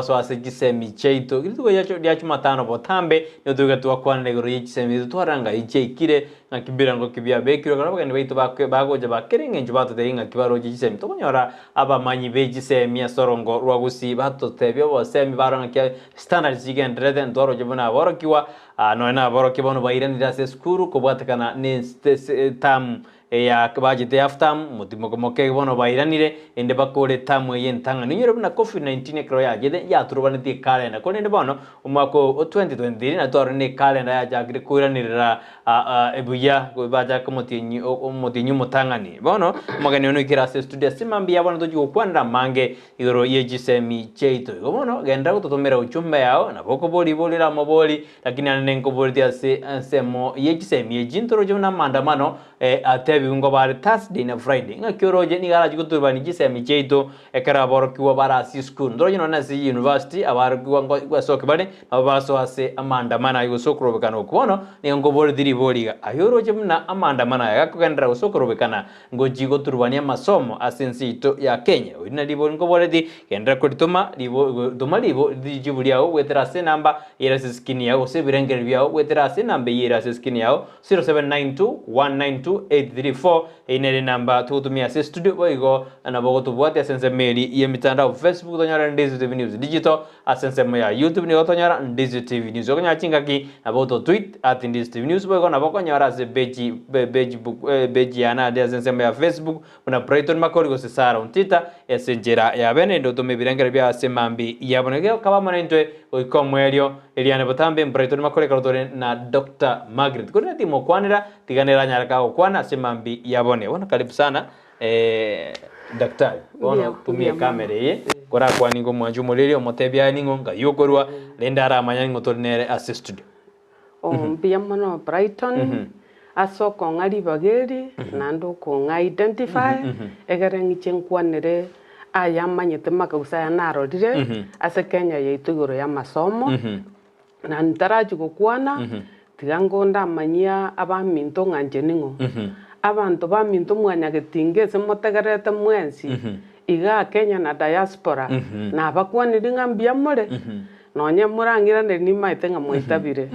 baso ase Chisemi Chiaito gitugo ya chumatano botambe yotuga twakwanire goro Chisemi twaranga ichekire nakibira ngo kibya bekiro kana bagani baito bagoje bakeringe njubato teinga kibaro Chisemi tokonyora abamanyi be Chisemi asorongo rwa Gusii batotebyo bose mibaranga kya standard zigendrede ndoro jibona borokiwa noena borokiwa no bairanira se skuru kobwatakana ne tam ya kabajite after mutimo komoke bono bairanire ende bakore tamwe yentanga ninyero na COVID-19 ekro ya jede ya turubaniti calendar kone bono umwako 2023 na toro ne calendar ya jagire kuranira ebuya baja komotinyu mutangani bono magani ono kirase studio simambi ya bono tojugo kwanda mange igoro ye Chisemi Chiaito bono genda gutotomera uchumba yao na boko boli la moboli lakini anengo boli ase semo ye Chisemi ye jintoro jona maandamano biungo bari Thursday na Friday nga kyoroje ni garaji kuturbani Chisemi Chiaito ekara borokiwa bara si school ndoro jino na si university abarkiwa ngo soke bane abaso ase amandamana yusokrobekana okubono ni ngo boli diri boliga ayoroje mna amandamana yakukendera usokrobekana ngo jigo turbani amasomo asensito ya Kenya ina libo ngo boli kendra kutuma libo dijibuli yao wetera se namba ira skini yao se birengere byao wetera se namba ira se skini yao 0792192834 ine namba tutumia se studio boigo na bogo tubwate asense meli ye mitandao Facebook tonyara Ndizi TV News Digital asense mo ya YouTube ni tonyara Ndizi TV News okonya chingaki na boto tweet @Ndizi TV News boigo na bogo nyara se beji ana de asense mo ya Facebook una Brighton makori go se sara untita esenjera ya bene ndo to mebirengere bya semambi yabonege kaba manentwe oikomwelio eliane botambe Brighton makori karotore na Dr. Magret kuna timo kwanira tiganera nyaraka kwana semambi yabone wana karibu sana daktari wana tumie kamera ye kora kwani ngo mwanju muliri omotebya ningo ngayokorwa lenda ara amanya ngo tornere ase studio mbia mono Brighton asoko ngari bageri nando ko identify egerengi chenkwanire ayamanyete makausa narorire ase Kenya yeitugoro ya masomo na ntaraji gukwana tigango ndamanyia abaminto nganjeningo abantu baminto mwanyagetinge semotegerete mwensi iga Kenya na diaspora na abakwanire ngambia more nonye murangira ni maitenga mwitabire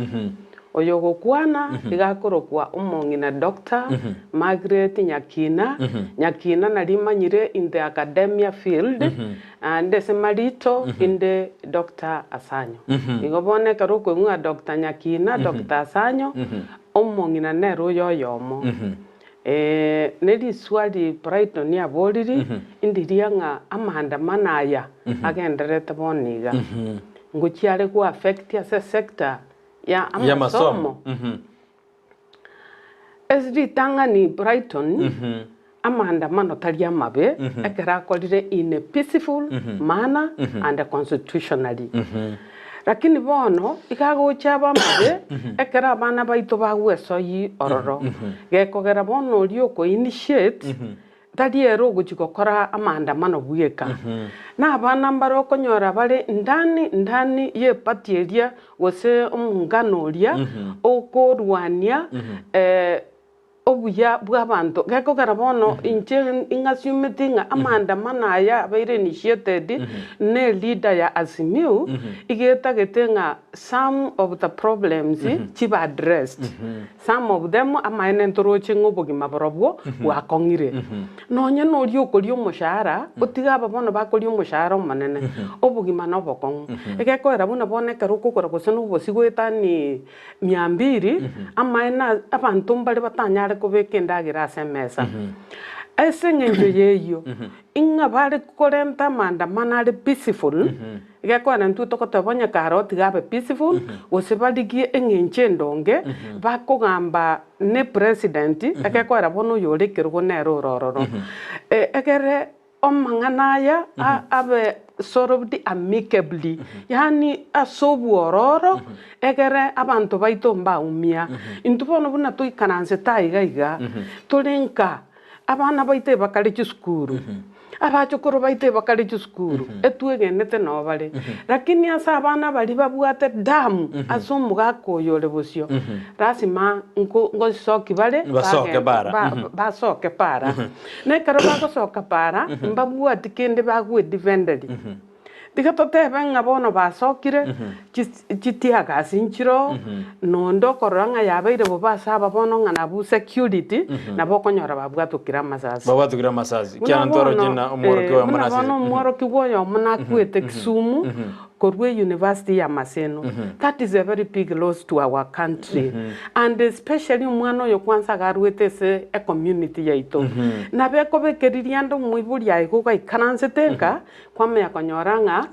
oyo gukwana igakorokwa umongina Dr. Magret Nyakina narimanyire in the academia field and semarito in the Dr. Asanyo igobone karoko ngwa Dr. Nyakina Dr. Asanyo umongina nero yoyomo nedi swali Brighton ya boliri indirianga amandamana aya agenderete boniga nguchiare ku affect ya sector ya masomo SD tangani Brighton amandamano talia mabe ekera kolire in a peaceful manner and constitutionally lakini bono ikago chaba mabe ekera bana baito bagweso yi ororo gekogera bono lioko initiate tadiero guchikokora amandamano buyeka na abana mbaro konyora bale ndani ye patieria wose umunganoria okorwania obuya bwabantu gekogera bono inche ingasumetinga amandamano aya baire initiated ne leader ya Azimio igeta getenga some of the problems chiba addressed some of them amaine ntoroche ngobogima borobwo wakongire nonye no lyokolyo mushara otigaba bono bakolyo mushara manene obogima no bokong egekora bono boneka rukukora guseno bosigwetani 200 amaina abantu mbale batanyare kubekendagera semesa esengenje yeyo inga bale korenta mandamana ale peaceful igakwana ntuto kotobonya karoti gabe peaceful osebaligie engenje ndonge bakogamba ne president agakwara bono yorekerwo nero rororo egere omanganaya abe solved amicably yani asobu ororo egere abantu baito mbaumia intubono buna tuikaranse taiga tulenka abana baite bakali chiskuru abachukuru baite bakali chiskuru etuegenete no bale lakini asa abana bali babwate damu asumuga koyole bosio rasima ngo soki bale basoke para ne karo basoka para mbabwate kende bagwe defended Tiga totebe ngabono basokire chitia gasinchiro nondo koranga yabeire bo basaba bono ngana bu security nabo konyora babwatukira masasi babwatukira masasi kyana ntoro jina umworoki wa manasi bono umworoki woyo muna kwete Kisumu Korwe University ya Maseno. That is a very big loss to our country. And especially umwana oyo kwanza garwete se a community yaito. Na beko bekeririando mwiburi yaiko kai kananse tenka kwame yakonyoranga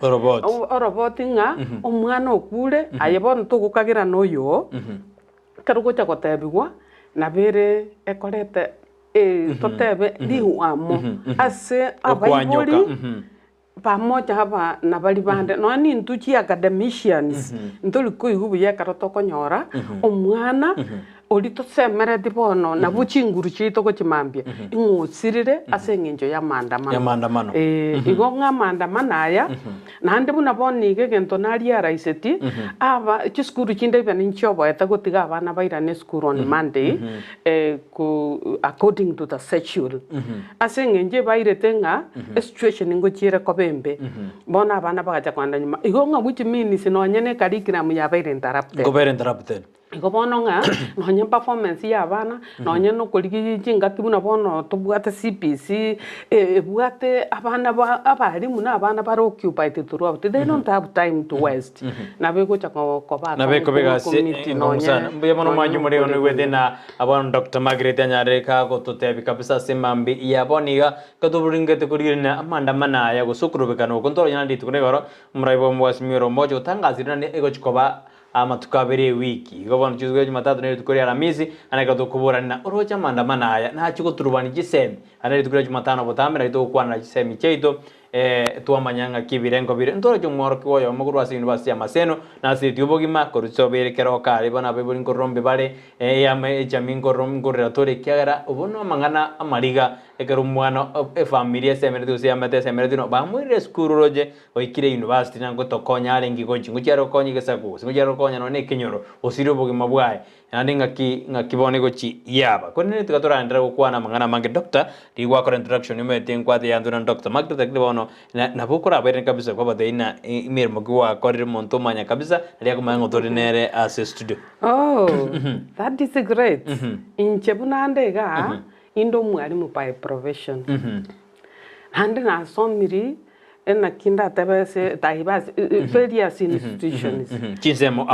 oroboti nga umwana okure ayebon tugukagira noyo karugocha kotebigwa na bere ekorete totebe liwamo ase abaibuli pamoja hapa na bali bande no ni ntuchi academicians ntuli kuihubu ya karoto konyora omwana olito semere dibono na buchinguru chito ko chimambia ingusirire asengenjo ya maandamano igo nga maandamano aya na ndi buna boni ke gento nari ya raiseti aba chiskuru chinde bani nchobo eta gotiga abana baira ne school on Monday according to the schedule asengenje baire tenga situation ngo chire ko bembe bona abana bagacha kwanda nyuma igo nga buchi mini sinonyene curriculum ya baire interrupted Iko bono nga nonye performance ya abana nonye no koligi jinga kibuna bono tubwate CPC bwate abana abarimu na abana baro occupied throughout they don't have time to waste na beko chako koba na beko bega ngomsana mbuye bono manyu muri ono wede na abana Dr. Magret anyareka ko totebi kabisa semambi ya boniga kaduburingete kurina amanda mana ya gusukurubekano kontoro yanandi tukunegoro muraibo mwasimiro mojo tangazira ne ego chikoba ama tukabere wiki gobon chizwe Jumatatu ne tukuri Alhamisi anaka tukuburana orocha maandamano aya na chiko turubani Chisemi anari tukuri Jumatano botamera ito kwana Chisemi Chiaito tuamanyanga kibirengo bire ndoro jomoro kwoyo muguru wa University ya Maseno na siti ubogima korutso bere kero kare bana beburi ngorombe bare ya jamingo romgorera tore kyagara ubono mangana amariga ekero mwana familia semerete usia mate semerete no bamwire skuru roje oikire university nango tokonya arengi gochi ngucharo konyi gesaku ngucharo konya no ne kinyoro osiro bogima bwae nandi ngakibone gochi yaba konene tukatora ndira gukwana mangana mange doctor rigwa ko introduction imete nkwate yanduna Dr. Magret aklibono na bukura bere kabisa kwa badeina imir mogwa korire monto manya kabisa ali kumanga torinere as a studio that is great inchebuna ndega indo mwalimu by profession hande na somiri ena kinda tabase taibas various institutions Chisemo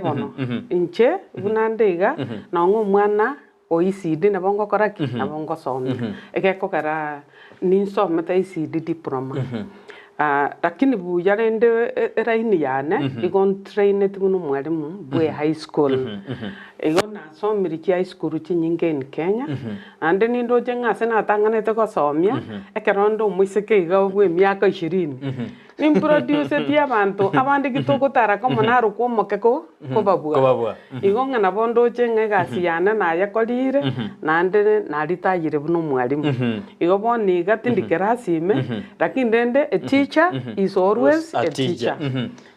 bono inche bunandega na mwana OECD na bongo koraki na bongo somi ekeko kara ninso meta OECD diploma lakini bu yarende raini yana igon train tunu mwalimu bwe high school igon na somiri high school chinyinge in Kenya ande nindo jenga sena tangane te ko somia ekerondo muiseke iga bwe miaka 20 nimproduce dia bantu abandi kitoko tara kama naro ko mokeko ko babua igonga na bondo chenga gasiyana na yakolire nande nalitayire buno mwalimu igo boni gatindi kerasime lakini ndende a teacher is always a teacher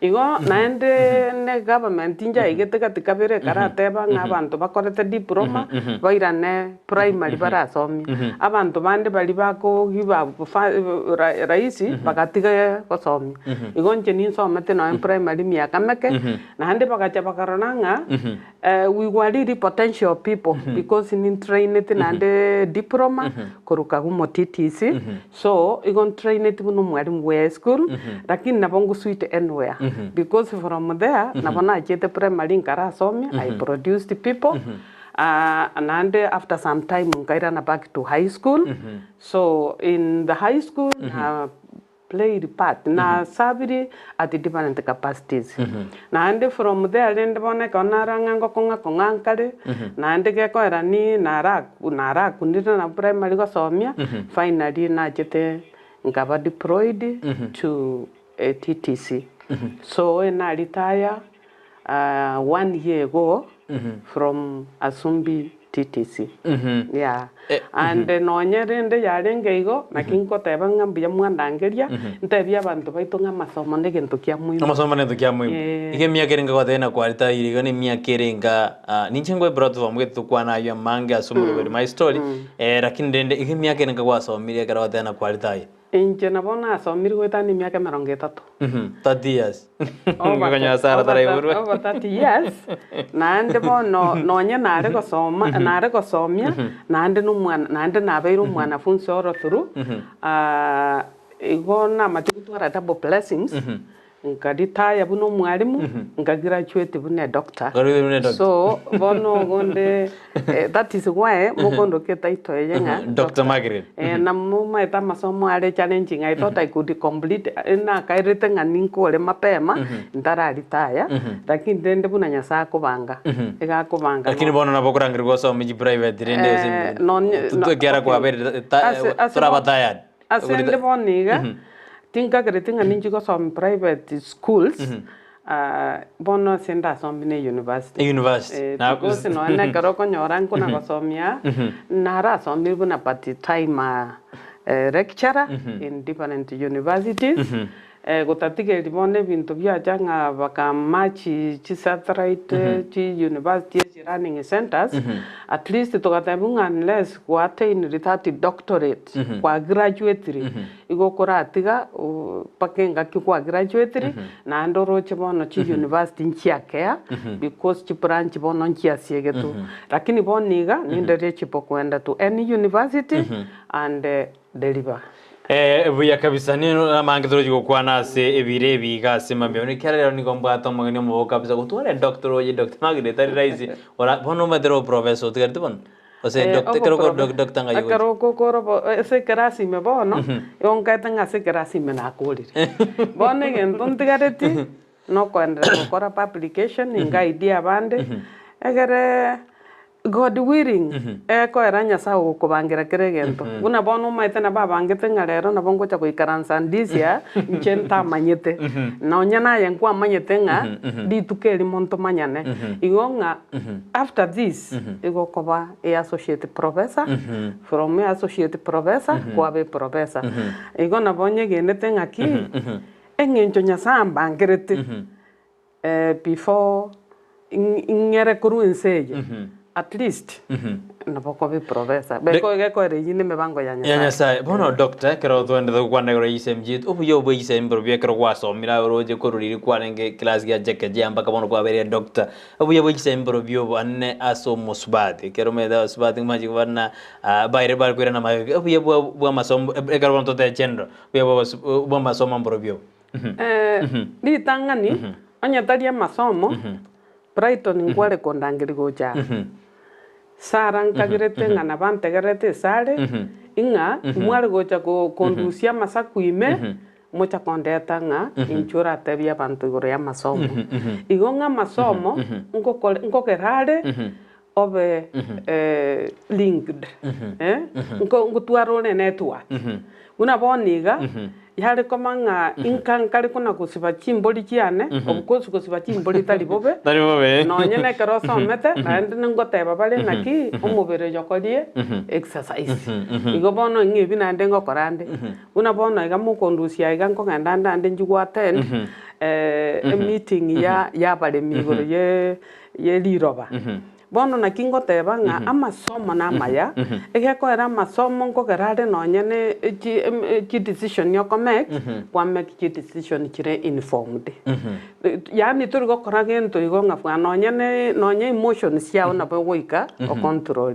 igo nande ne government inja igete katikabere karateba ngabantu bakorete diploma bairane primary barasomi abantu bande bali bako giba raisi bakatiga igonje ninso mate no primary miaka meke na hande bagacha bakaronanga we were really potential people because in trained nande diploma koruka gumo TTC so igon trained buno mwalimu we school lakini nabongo suite anywhere because from there nabona chete primary ngara somi I produced people and after some time ngaira na back to high school so in the high school played part na sabiri at the different capacities na ande from there ende bona konaranga ngokonga kongankale na ande ke ko era ni nara kundira na primary go somia finally na jete ngaba deployed to a TTC so na retire 1 year ago from Asumbi TTC yeah and no nyerende yarenge igo nakinko teba ngambia mwandangeria ntebia abantu baitonga masomo ndegento kya muhimu amasomo ndegento kya muhimu ige miakerenga kwa tena kwalita irigo ni miakerenga ninchengwe platform gwetu kwa nayo mange asumuro my story lakini ndende ige miakerenga kwa somiria kara tena kwalita Inche na bona asomire gwetani miaka 30. 30 years. Ngonya sara tara iburu. Over 30 years. Nande bono nonye nare gusoma nare gusomia nande n'umwana nande nabeire umwanafunzi oro through igona matutwara double blessings. Nkaditaya buno mwalimu ngagraduate bune doctor. So bono gonde that is why mukondo ketaito yenga Dr. Magret. Na muma eta masomo are challenging. I thought I could complete na kairete nganinko ole mapema ndara ritaya lakini ndende buna nyasa kubanga ega kubanga lakini bono na bokurangirwa gusoma private rende simbi tutokera kwa bere turabataya asende boniga tinka kretinga ninji gusoma private schools bono senda somine university na because no na karoko nyoranko na gusomia nara somir buna party time lecturer in different universities gutatige libone bintu byaja nga bakamachi satellite chi university running centers at least tukatabunga unless kwa attain retati doctorate kwa graduate igokora atiga pakenga kwa graduate na ndoro chibono chi university nchiakea because chi branch bono nchiasiegetu lakini boniga nindere chipo kwenda to any university and deliver buya kabisa nino mangitoro jiko kwana se ebire biga sema byo ni kera ni gomba to magni mo kabisa gutware doctor oje Dr. Magret ari raisi ora bono madero professor tigarte bon o se doctor kero doctor ngayo kero kokoro se kerasi me bono yonka tanga se kerasi me na kolire bone genton tigareti no kwenda kokora publication inga idea bande egere God willing ko eranya sa ukubangira kiregento buna bono maite na babangete ngarero na bongo cha kuikaransa Ndizi nchenta manyete na onyana yenkwa manyete nga ditukeli monto manyane igonga after this igokoba associate professor from associate professor kwa be professor igona bonye genete ngaki engencho nyasamba ngerete before ingere kuru enseje at least na boko be professor beko geko rejine mebango ya nyasa bono doctor kero twende kwanda goro isemji obuyo bo isembro bye kero kwasomira roje koruriri kwanenge class ya jeke jamba kabono kwa bere doctor obuyo bo isembro byo anne aso musbati kero meda musbati maji wana bayre bar kwera na maji obuyo bo masomo kero bonto te chendo obuyo bo masomo mbro byo di tangani anya taria masomo Brighton ngware kondangiri gocha sarang kagirete ngana bantegerete sare inga mware gocha ko kondusia masakuime mocha kondeta nga inchura tebia bantu gore ya masomo igonga masomo ngo kerare obe linked ngo tuarone network una boniga yale komanga inkankali kuna kusiba chimboli chiane obukosi kusiba chimboli tali bobe no nyene keroso mete na ndine ngoteba bale naki umubere yokolie exercise igo bono ngibi na ndengo korande una bono iga mukondusia iga ngongenda ndande njugwa 10 meeting ya bale migoro ye liroba bono na kingo teba nga amasomo na maya egeko era amasomo ngo gerade no nyene chi decision yo make kwa make chi decision chire informed yani turi go koragento igo nga no nyene emotions ya ona bogoika o control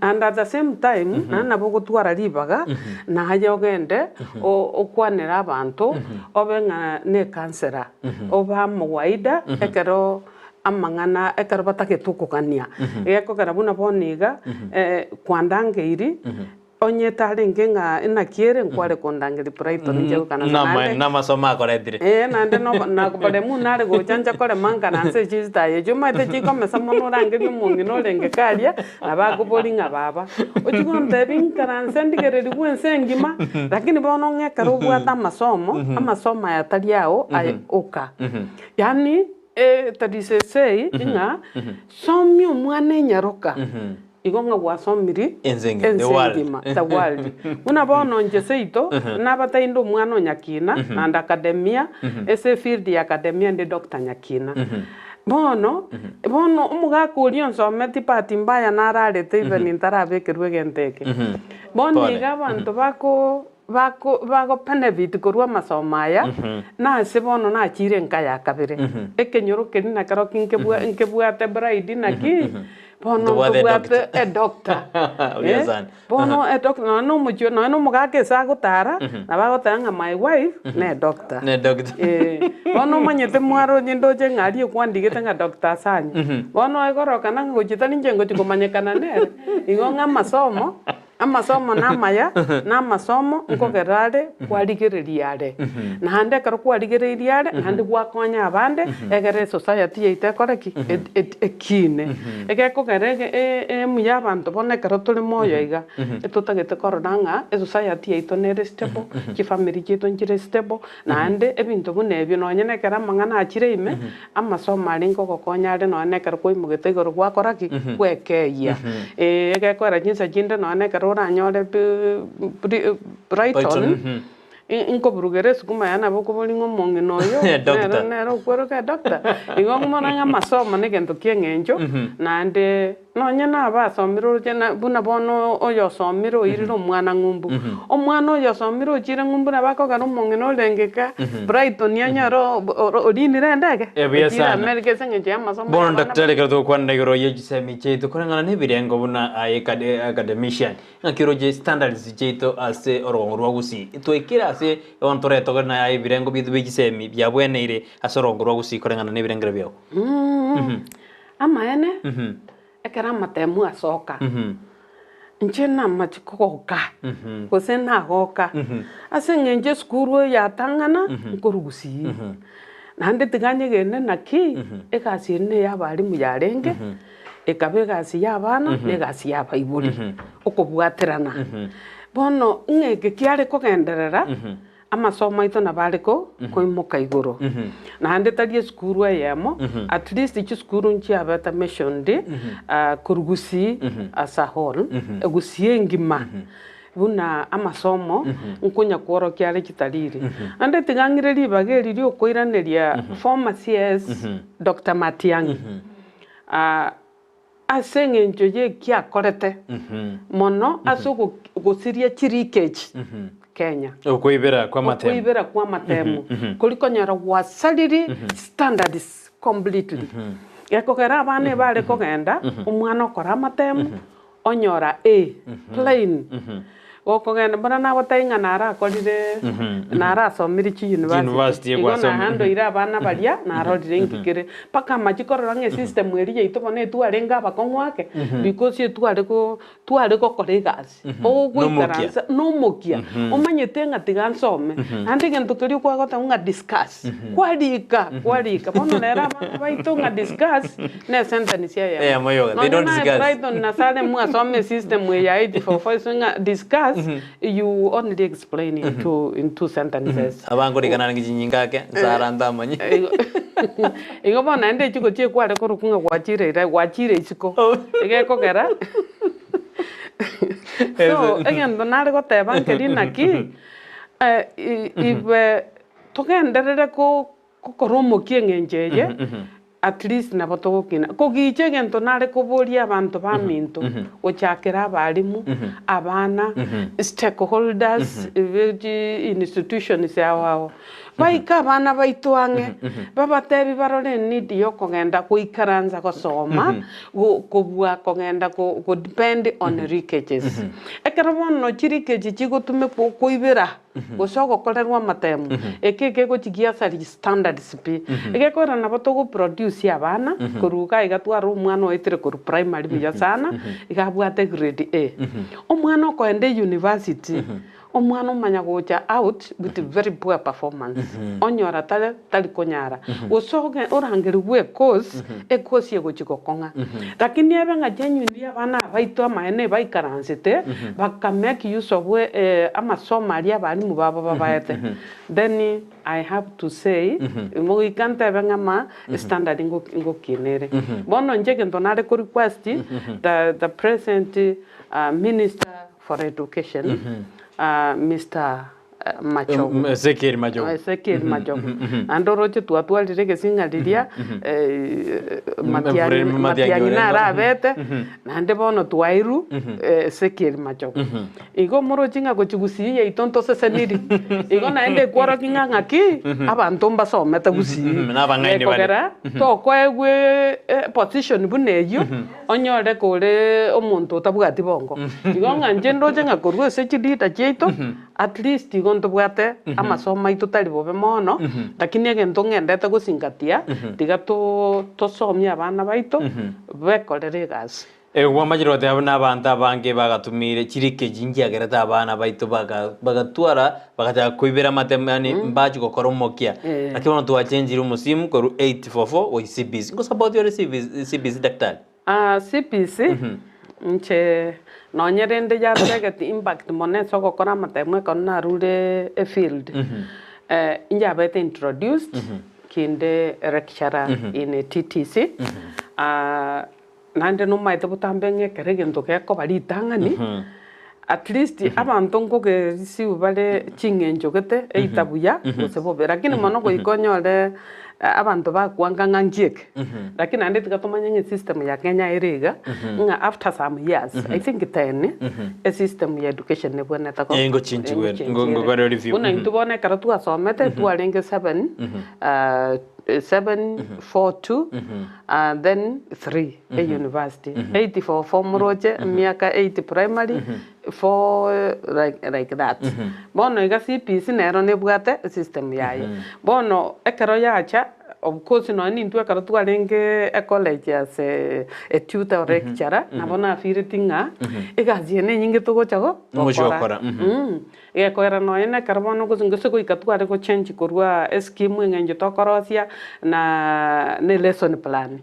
and at the same time na bogo twara libaga na haje ogende o kwanera abantu obenga ne kansera oba mwaida ekero amangana ekarabata ketukukania eko karabuna boniga kwandangeiri onye talenge nga ina kiere nkware kondangeri Brighton nje kana na masoma koretire nande no na kobale munare go chanja kore manga na nse chista ye juma te chiko mesamo no range mungi no lenge kalia abago bolinga baba ochigonde binkara nsendigere ligwense ngima lakini bono nge karubu ata amasomo ya taliao oka yani tadisese inga somyo mwane nyaroka igonga wasomiri enzenge the world una bono njeseito na bataindo mwana nyakina and academia ese field ya academia ndi Dr. Nyakina bono umuga kulion someti pati mbaya nararete even intarabe kerwe genteke bono iga bantu bako bako benefit korwa masomaya na sebono na chire nkaya kabire ekenyoro kerina karo kinkebwate bride naki bono bwate a doctor bono a doctor no mucho no mugake sa gutara na bagotanga my wife ne doctor bono manyete mwaro nyindo je ngari kwandigete nga doctor sanya bono egoroka na ngojita ninje ngotikomanyekana nere igonga amasomo na masomo nkogerare kwarigereriare na hande karo kwarigereriare hande gwakonya abande egere society yaite koreki ekine egekogere muya abantu bone karo tuli moyo iga etutagete koronanga society yaito nere stable ki family kito njire stable na hande ebintu bunebyo nonyene kera mangana achire ime amasomo ari ngogokonya ari none karo koimugete igoro gwakoraki kwekeia egekora jinsa jinde none karo uranyore Brighton inko burugere sukuma yana boko bolingo monge noyo nero kwero ka doctor ingo mona masomo ne gento kiengenjo na ande nonya na basomiro jena buna bono oyo somiro iriro mwana ngumbu omwana oyo somiro chire ngumbu na bako garo monge no lengeka Brighton yanyaro odinire ndege ebiyasa America sengeje masomo bono daktari kato kwanda igoro ye Chisemi Chiaito kurangana ne birengo buna academician ngakiro je standards Chiaito ase orongorwa Gusii twekira ase ontore to na ai birengo bidu Chisemi byabweneire asorongorwa Gusii kurangana ne birengere byao ama ene ekera matemu asoka nchena machikoka kosena goka asengenje skuru ya tangana nkorugusi nande tiganye gene naki ekasi ne yabari muyarenge ekabe gasi yabana ne gasi yabaiburi okobwaterana bono ngeke kiare kogenderera amasomo ito nabareko koimuka iguru na hande tari skuru yemo at least ichi skuru nchi abata mentioned kurgusi as a whole Gusii ngima buna amasomo nkunya kworo kyale kitaliri ande tigangireri bageri rio koiraneria former CS Dr. Matiang'i asenge njoje kya korete mono asugo gusiria chirikeji Kenya okuibera kwa matemu kuliko nyara wasaliri standards completely yakogera bane bale kogenda umwana okora matemu onyora plain okogenda bana na watainga nara akorire nara somiri chi university igona hando ira bana balia nara ringikire paka majikorora nge system eri yaito bone tu arenga bakongwake because tu areko kolegas ogwikaranza no mokia omanyete ngatiga nsome andi gento kiri kwa gota unga discuss kwalika bono nera baito nga discuss ne sentence ya moyo they don't discuss right on na sale mu asome system we ya 84 nga discuss you only explain in two sentences abango rigana ngijinyingake nsaranda manyi ingo bona ende chiko che kwale ko rukunga gwachire isiko egekogera so again donare go teba kerina ki ibe togenderere ko romo kiengenjeje at least na batogokina kogiche gento nare koboria abantu baminto ochakera abarimu abana stakeholders institutions yawo baika abana baitwange babatebi barore need yo kogenda kuikaranza gosoma kobua kogenda ko depend on leakages ekarabono chirikeji chigotume koibera gosogo kolerwa matemu ekeke go chigia sari standards pi ekekora na batogo produce abana kuruka igatwara umwana oitire ku primary biya sana igabwate grade A omwana okoende university omwana omanya gocha out with very poor performance onyora tali konyara osoge orangerwe course course yego chikokonga lakini abenga genuinely abana baitwa maene baikaransete baka make use of amasomo ali abali mu baba babayete then I have to say mo ikanta abenga ma standard ngo kinere bono njege ndonare ko request the present minister for education Mr. machogo sekeri machogo sekeri machogo andoroche twatwalire gesing'ariria matianyi narabete nande bono twairu sekeri machogo igo morochi ng'a gochi Gusii yaito ntoseseniri igo naende kworoki ng'aki abantu mbasomete Gusii kogera tokoegwe position buna eyo onyore kore omonto otabwati bongo igo ng'a nche ndoche ng'a korwa ase chidida chiaito at least igo ntobwate amasomo aito tari bobe mono lakini egento ng'endete gosingatia tiga tosomia abana baito bekorere egasi gwamachire gote n'abantu abange bagatumire chirike jingiagerete abana baito bagatwara bagataka kuibera amatemani mbachi gokora omokia lakini bono twachenjire omusimu koru 844 oi CBC ngo support yore CBC daktari CBC nche nonyerende yategeti impact moneso gokora amatemwe kona rure a field injabete introduced kinde lecturer in a TTC nande numaite butambe ng'ekere gento geko baritang'ani at least abantu ngogerisiu bare ching'enchogete eitabuya gose bobe lakini mono goikonyore abantu bakwanga ng'anchieke lakini nande tigatomanya ng'e system ya Kenya eriga ng'a after some years I think 10 a system ya education nebweneta ko ngo chinchiwe ngo gore review una intubone karatu asomete tuarenge 742 then 3 a university 84 moroche miaka 80 primary 4 like that bono iga CPC nero nebwate system yayo bono ekero yacha of course no ni ntwe karatu arenge a college as a tutor lecturer nabona afiritinga igaziene nyinge togochago mochokora egekora no ene karbono gusingose goikatware go change korwa scheme ng'enjo tokorosia na ne lesson plan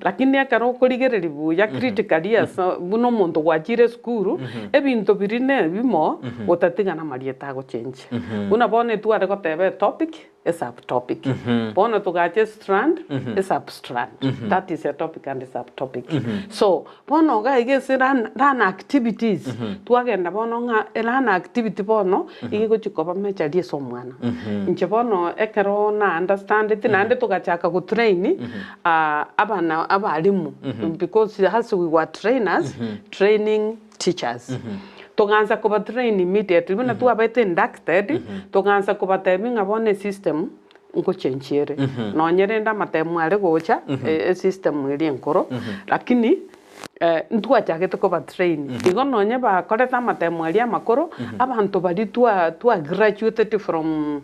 lakini akaro kurigereri buya critically as buno muntu gwachire skuru ebinto birine bimo utatigana marieta go change una bone tware go tebe topic a subtopic bono tugache strand a substrand that is a topic and a subtopic so bono ga igese ran activities twagenda bono nga elana activity bono igigo chikoba mecha lieso mwana nche bono ekero na understand it nande tugachaka go train abana abalimu because as we were trainers training teachers tuganza kuba train immediately buna tuabete inducted tuganza kuba timing abone system ngo chenchiere no nyerenda matemu ale gocha system iri enkoro lakini ntua chagete ko train igo nonye ba koreta matemu ali amakoro abantu bali tua graduated from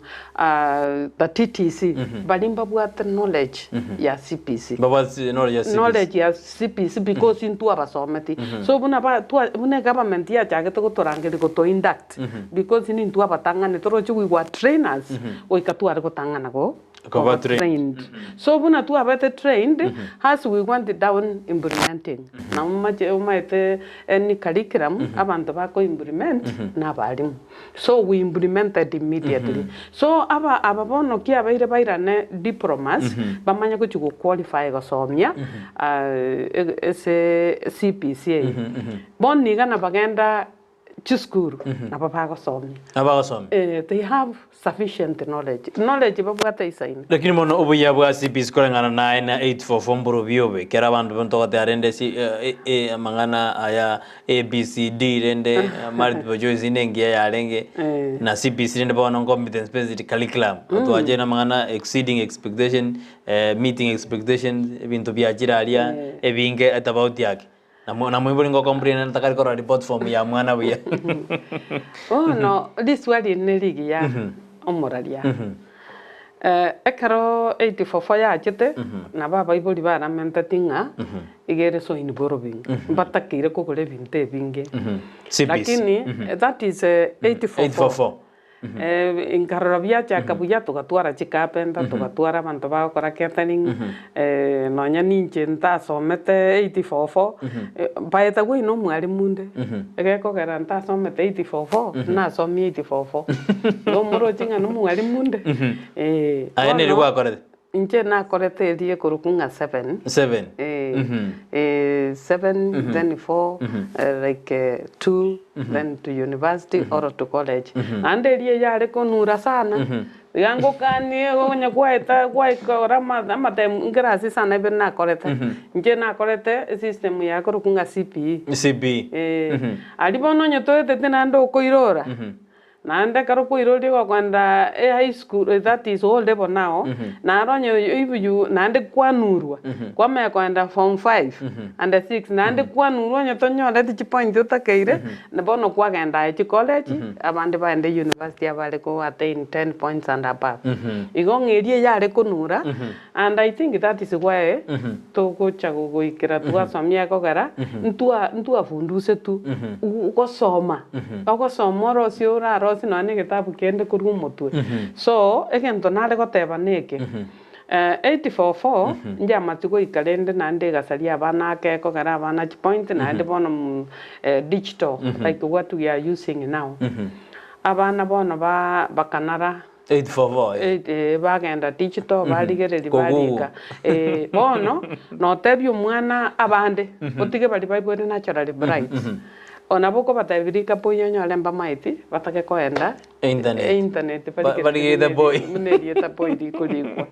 the TTC balimba bwat knowledge ya CPC knowledge ya CPC because intua basometi so buna ba buna government ya chagete ko torangere ko to induct because ni intua batangane torochi we were trainers oikatuare ko tangana go trained so buna tu abete trained as we went down implementing na umaite any curriculum abantu bako implement na balimu so we implemented immediately so aba bono kia baire bairane diplomas bamanya ko chugo qualify gosomia ese CPC bonni gana bagenda chiskuru na baba gosomia they have sufficient knowledge babwata isaini lakini mono obuya bwa CPC korangana na 844 mburu biobe kera abantu bontogote arende si mangana aya ABCD rende multiple choice inengia ya renge na CPC rende bona competence based curriculum atwaje na mangana exceeding expectation meeting expectations bintu byajira alia ebinge at about yake na mwibuli ngo comprehend natakari kora report form ya mwana buya no this word in ligi ya omoraria ekaro 84 ya chete na baba ibuli bana mentatinga igere so in borobing batakire ko kole binte binge lakini that is 84 inkarabia cha kabuya tugatwara chikapenda tugatwara abantu bakora catering nonya ninche ntasomete 84 baeta gwe no mwalimunde egeko gara ntasomete 84 na somi 84 no moro chinga no mwalimunde ayene ri gwakora inche na korete erie kurukunga 7. 7. 7, then 4, like 2, then to university or to college. And erie yare konura sana. Yango kani gonya kwaita amate ngrasi sana ibe na korete. Inche na korete system ya kurukunga CPE. CPE. Alibono nyoto tete nando koirora. Nande karo koirori kwa kwenda high school, that is all level now. Na ronyo ibu nande kwanurwa. Kwa me kwenda form 5 and 6 nande kwanurwa nyoto nyole ti point utakeire na bono kwa genda ti college abande bande university abale ko attain 10 points and above. Igo ngerie yare kunura and I think that is why to go chago go ikira twasomia ko gara ntua funduse tu ugosoma ugosoma ro siora rosi nane kitabu kende kuru mutwe so egento nale goteba neke 844 nja matugo ikalende nande gasaria abana keko gara abana point nande bono digital like what we are using now abana bono bakanara 844 bagenda digital baligereri balika bono no tebyo mwana abande otige bali baibore naturally bright ona boko batabirika poyo nyolemba maiti batake koenda internet baligeta boy munerieta boy dikolikwa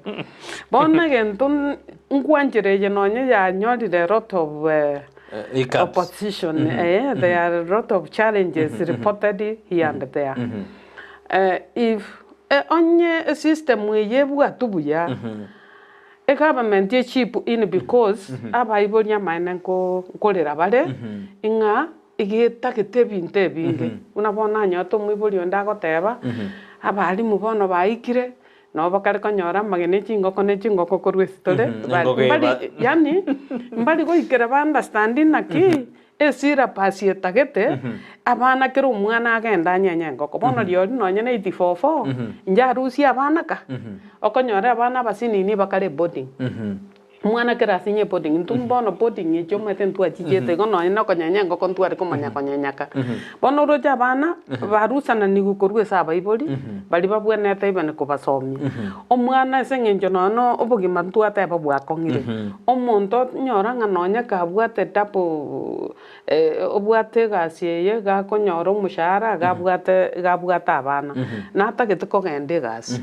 bona gentun nkwanjireje nonye ya nyoli the lot of opposition there are a lot of challenges reported here and there if onye system yebu atubuya a government ye cheap in because abaibonya mainen ko kolera bale inga igeta ketebinge unabona nyoto mwibuli ndagoteba abali mubono baikire no bakari konyora magene chingoko korwestore bali yani mbali go ikera ba understanding naki esira pasie tagete abana kero mwana agenda nyanyengoko bono liori nonye na 844 njarusi abana ka okonyora abana basini ni bakare boarding mwana kera sinye boarding ntumbono boarding echo meten tu achijete gono ina konyanyango kontu ari komanya konyanyaka bono roja bana barusa na nigu korwe saba iboli bali babwene taibane ko basomi omwana sengenjo nono obugima ntu ata babwa kongire omonto nyora nganonya kabwate tapo obwate gasiye ga konyora umushara gabwata abana natagete kogende gasi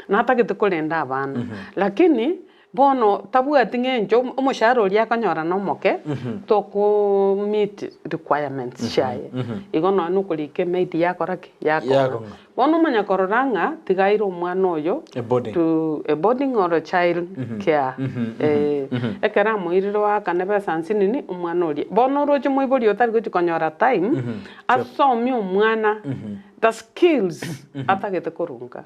natagete kolenda abana lakini bono tabwati ngenjo umushara uri akanyora no moke to ko meet requirements shaye igono nukulike mate yakoraki yako bono manya kororanga tigairo mwana oyo to a boarding or a child care ekera muiriro akanebe sansini ni umwana uri bono roje muibori otari konyora time asomi umwana the skills atagete korunga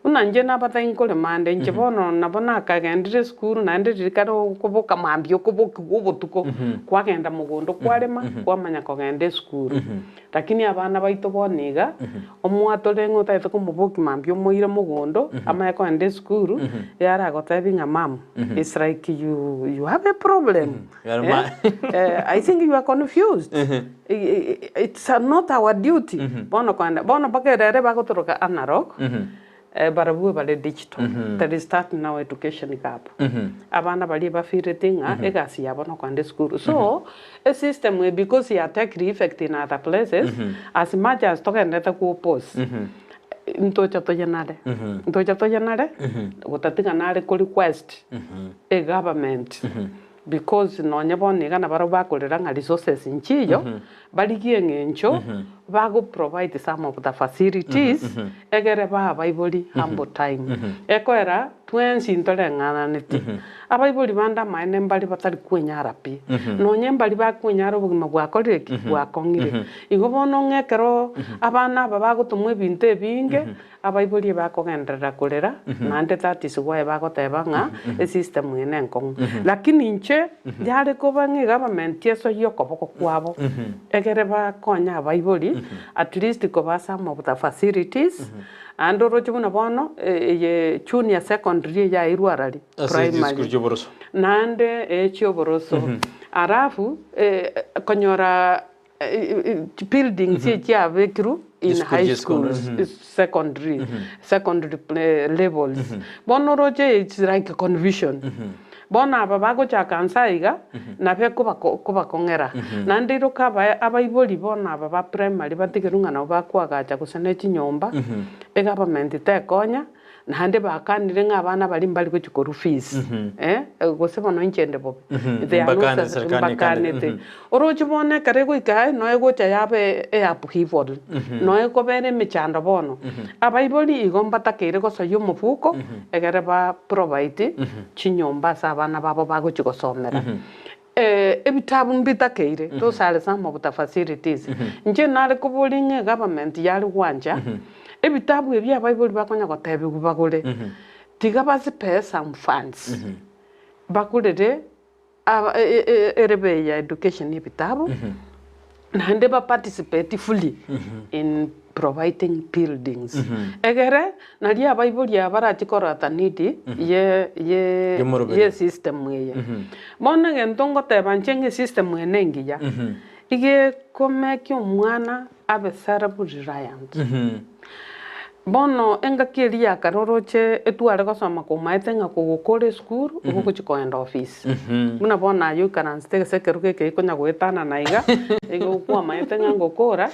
unanje nabata inkole mande nje bono nabona kagendire school na ndiri karo kuboka mambio kuboka gobotuko kwagenda mugondo kwarema kwamanya kogende school lakini abana baito boniga omwatore ngota kumuboki mambio moire mugondo amaya kogende school yara gotebinga mam it's like you have a problem I think you are confused it's not our duty bono bakerere bagotoroka analog barabu bale digital that is start now education gap abana bali bafire tinga egasi yabona kwande school so a system because ya take effect in other places as much as tokenda ku pose ntocha toyanare gutatinga nare ko request a government because nonya boniga na baro bakorera nga resources nchiyo baligie ngencho bago provide some of the facilities egere ba baiboli humble time ekwera twensi ntolengana neti abaiboli banda maine mbali batali kwenya rapi nonya mbali ba kwenya ro bugima bwakoreki bwakongire igo bono ngekero abana babago tumwe binte binge abaiboli bakogendera kolera nande that is why bagoteba nga a system ene nkong lakini nche yare ko bangi government yeso yokoboko kwabo egere ba konya abaiboli at least ko ba some of the facilities and orojuna bono ye junior secondary ya irwarari primary nande echoboroso arafu konyora building si ya vekiru in high schools, secondary levels. Bono roche it's like a confusion. Bona babago cha kansaiga na pe kuba kongera. Na ndiro kaba abaiboli bona baba primary batigirunga na bakwaga cha kusane chinyomba. E government te konya na hande bakanire ng'abana bali mbali kw'chikuru fees gose bono inchende bobe bakanete orochi bone kare goika no egocha yabe upheaval no ekobere michando bono abaiboli igomba takere gosoyo mufuko egere ba provide chinyomba sabana babo bagochigosomera ebitabu mbitakeire those are some of the facilities nje nare kubulinge government yali gwanja ebitabu ebya Bible bakonya gotebe kubagule tiga bazipe some funds bakulere erebe ya education ebitabu na ndeba participate fully in providing buildings egere na dia Bible ya barachikora nidi ye system mweye mona gentongo tebanchenge system mwenengi ya ige komeki umwana abe cerebral reliant bono enga kiria karoroche etware gosoma kumaete nga kugukore school ugukuchikoenda office muna bona yu kana steke sekeruke ke ikonya gwetana naiga ego kwa maete nga ngokora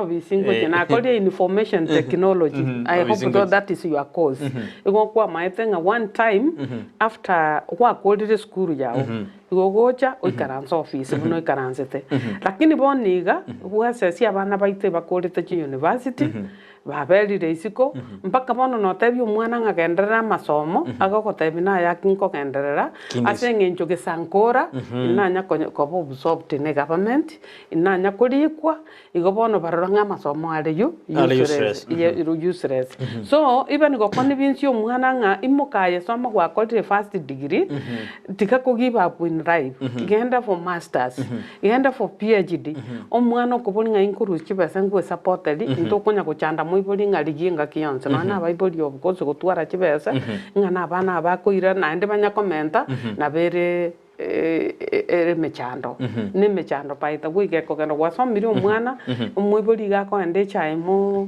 bisingo na kodi information technology I hope that is your course ego kwa maete nga one time after kwa kodi school yao gogocha oikaranza office buno ikaranzete lakini boniga huasesi abana baite bakorete chi university babelire isiko mpaka bono notebi umwana ngagenderera masomo agokotebina yakinko genderera asengencho gesankora inanya kobo absorbed ne government inanya kulikwa igobono baroranga masomo aliyo useless so even gokoni binsi umwana nga imukaye soma kwa college first degree tikako give up in life igenda for masters igenda for PhD umwana kubolinga inkuru chibesangwe supported intokonya kuchanda muibolinga liginga kiyonse na Bible of course gutwara chibesa ngana abana abakoira na ndi banya commenta na bere ere mechando ni mechando paita gwigeko gendo gwasomire umwana umuiboli gako ende chaimo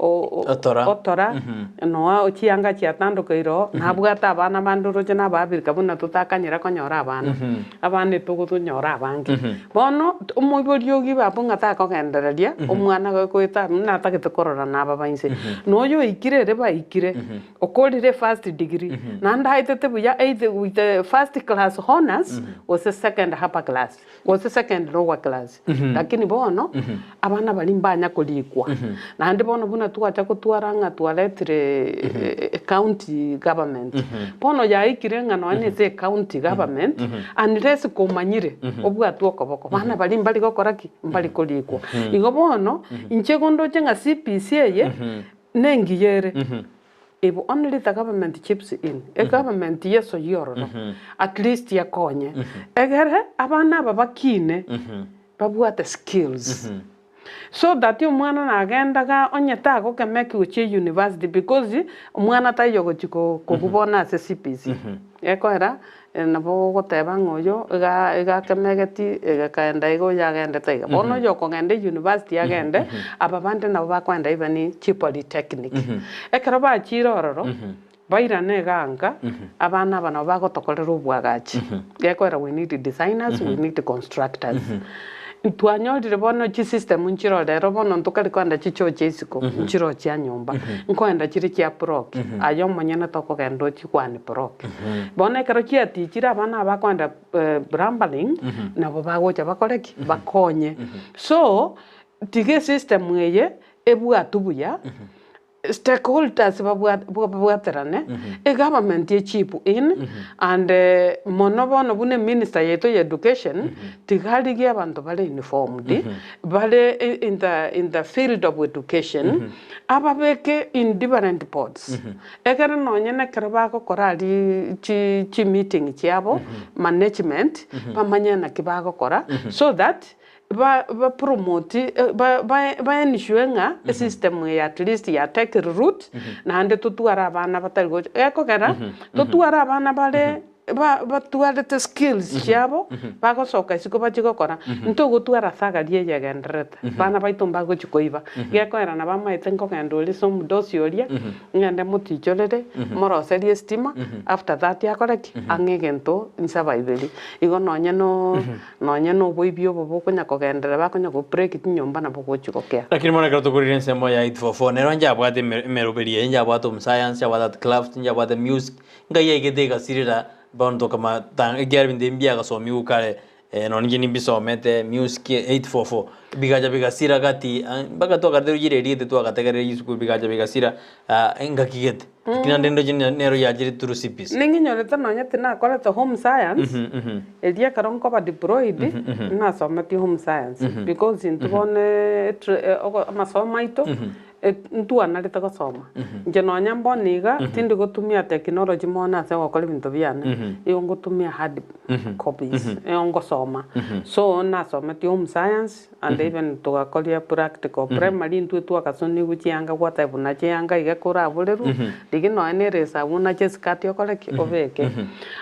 otora no ochianga chiatandukairo nabwata abana bandoroje nababirika buna tutakanyira konyora abana abane tugutunyora abangi bono umuiboli ogi babunga takogendereria umwana gokwita natagite korora naba bainse noyo ikirere baikire okorire first degree nanda haitete buya with the first class honors was the second upper class was the second lower class lakini bono abana balimbanya kulikwa na ndi bono buna tuacha kutwaranga tualetire county government pono ya ikirenga no anese county government unless komanyire obwa twokoboko bana bali mbali gokoraki mbali kolikwa igo bono inchegondo chenga CPC ye nengiyere if only the government chips in a government yeso yoro at least yakonye egere abana babakine babwate skills so that umwana nagendaga onyeta go kemeki uchi university because umwana tayo gochiko kugubona se CPC ekoera nabo goteba ngoyo ega kemegeti ega kaenda igo yagende taiga bono yo kongende university yagende ababande nabo bakwenda ibani chi polytechnic ekero ba chirororo baira neganga abana bana bagotokorera ubwagachi ekoera we need designers we need constructors tuanyolire bono chi system nchiro lero bono ntukari kwanda chicho chisiko nchiro chia nyumba nkoenda chiri chia prok ayo monyene toko gendo chikwani prok bono ekero chia tichira abana bakwanda brambling nabo bagocha bakoreki bakonye so tige system eye ebwatubuya stakeholders babwaterane a government ye chip in and monobono bune minister yeto ya education tigali gi abantu bale informed bale in the field of education ababeke in different pods ekere nonyene kerba ko korali chi meeting chiabo management pamanyana kibago kora so that ba promote ba ensure system ya at least ya take route na ande tutuara abana batari go ekogera tutuara abana bale batwarete skills ciabo bagocoka isiko bachigokora ntugutwara thagarie yegenderete bana baitu mbagochikoiba gekoera na bamaite nkogenda uri so mudosi oria ngende mutichorere moroserie stima after that yakoreki angegento nsaba ibeli igo nonye no boibio bobokonya kogendera bakonya go break nyomba na bogochigokea lakini mwana kato kuri nsemo ya 844 nero njabwate meroberie njabwate science njabwate craft njabwate music ngaye igedega sirira bondo kama gervinde mbia gasomi ukare no njini bisomete music 844 bigaja bigasira gati baga to gardero jire riete to agategere yisuku bigaja bigasira ngakigete kinandendo jine nero ya jire turu sipis ninginyorete nonya tina korete home science edia karonko ba deployed na somati home science because intubone amasomo ito ntua narita gosoma nje nonya mboniga tindi gutumia technology mona se gokora bintu biane iyo ngutumia hard copies iyo ngosoma so na somati home science and even tugakoria practical primary ntu twakasoni guchianga gwata buna chianga igakura bureru digino ene resa buna cheskati okore obeke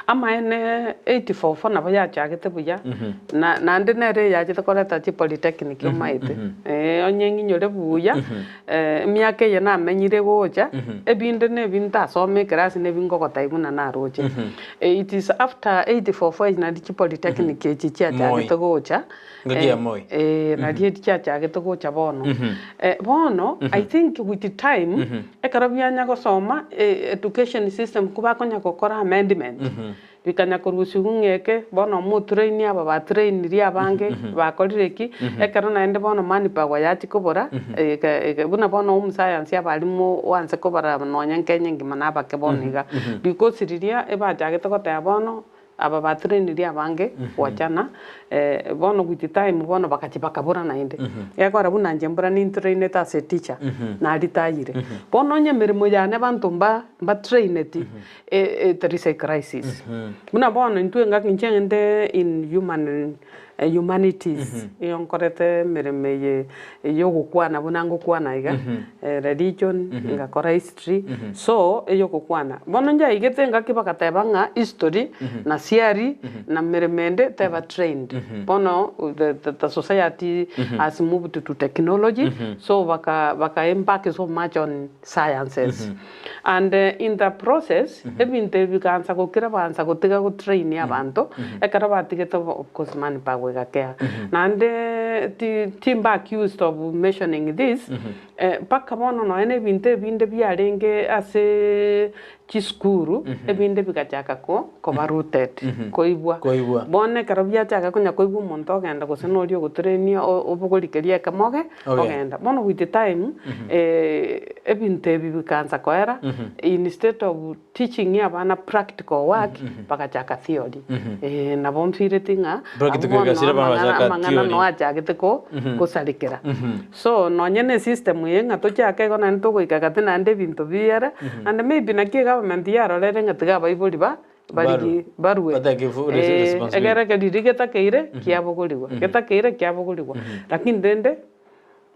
ama ene 84 na baya chagete buya na ndinere ya chitokoreta chi polytechnic yomaite onyengi nyore buya miake ye na menyire gocha ebinde ne binta some class ne bingo kotaibuna na roche it is after 84 na chi polytechnic chi chia chagete gocha ngagia moi na die chia chagete gocha bono bono I think with the time ekarabia nya gosoma education system kuba konya gukora amendment bikanya kurushugungeke bono mu train aba ba train ri abange bakorireki ekaro naende bono mani pagwa yati kubora buna bono science abalimu wanse kubara nonya Kenya ngima nabake boniga because riria eba jagete gota bono aba ba train ri abange wachana bono with time bono bakachibakabura naende yakora buna njembura ni train ta se teacher na ritayire bono nyemerimo yane bantumba ba train eti there is a crisis buna bono ntwenga kinchende in humanities yonkorete meremeye yogukwana bunango kwana iga religion ngakora history so yogukwana bono nja igete ngakibakatebanga history na siari na meremende teba trained bono the society has moved to technology so baka impact so much on sciences and in the process ebinte bikansa gukira bansa gutiga go train abantu ekara batigete of course man pagwe gakea nande team accused of mentioning this paka bono no ene binte biarenge ase chiskuru ebinde bikachaka ko baruted koibwa bone karabia chaka kunya koibwa monto ogenda gusenorio gutrenia obugorikeria kamoge ogenda bono with the time ebinte bikanza koera instead of teaching abana practical work bakachaka theory na bomfire tinga mangana no achagete ko kusalikira so nonyene system yenga tochake gona ntogoika tena nde bintu biara and maybe nakiga government yarorere ngatiga baibuli barigi barwe egera kedirigeta keire kiabogoliwa kiabogoliwa lakini dende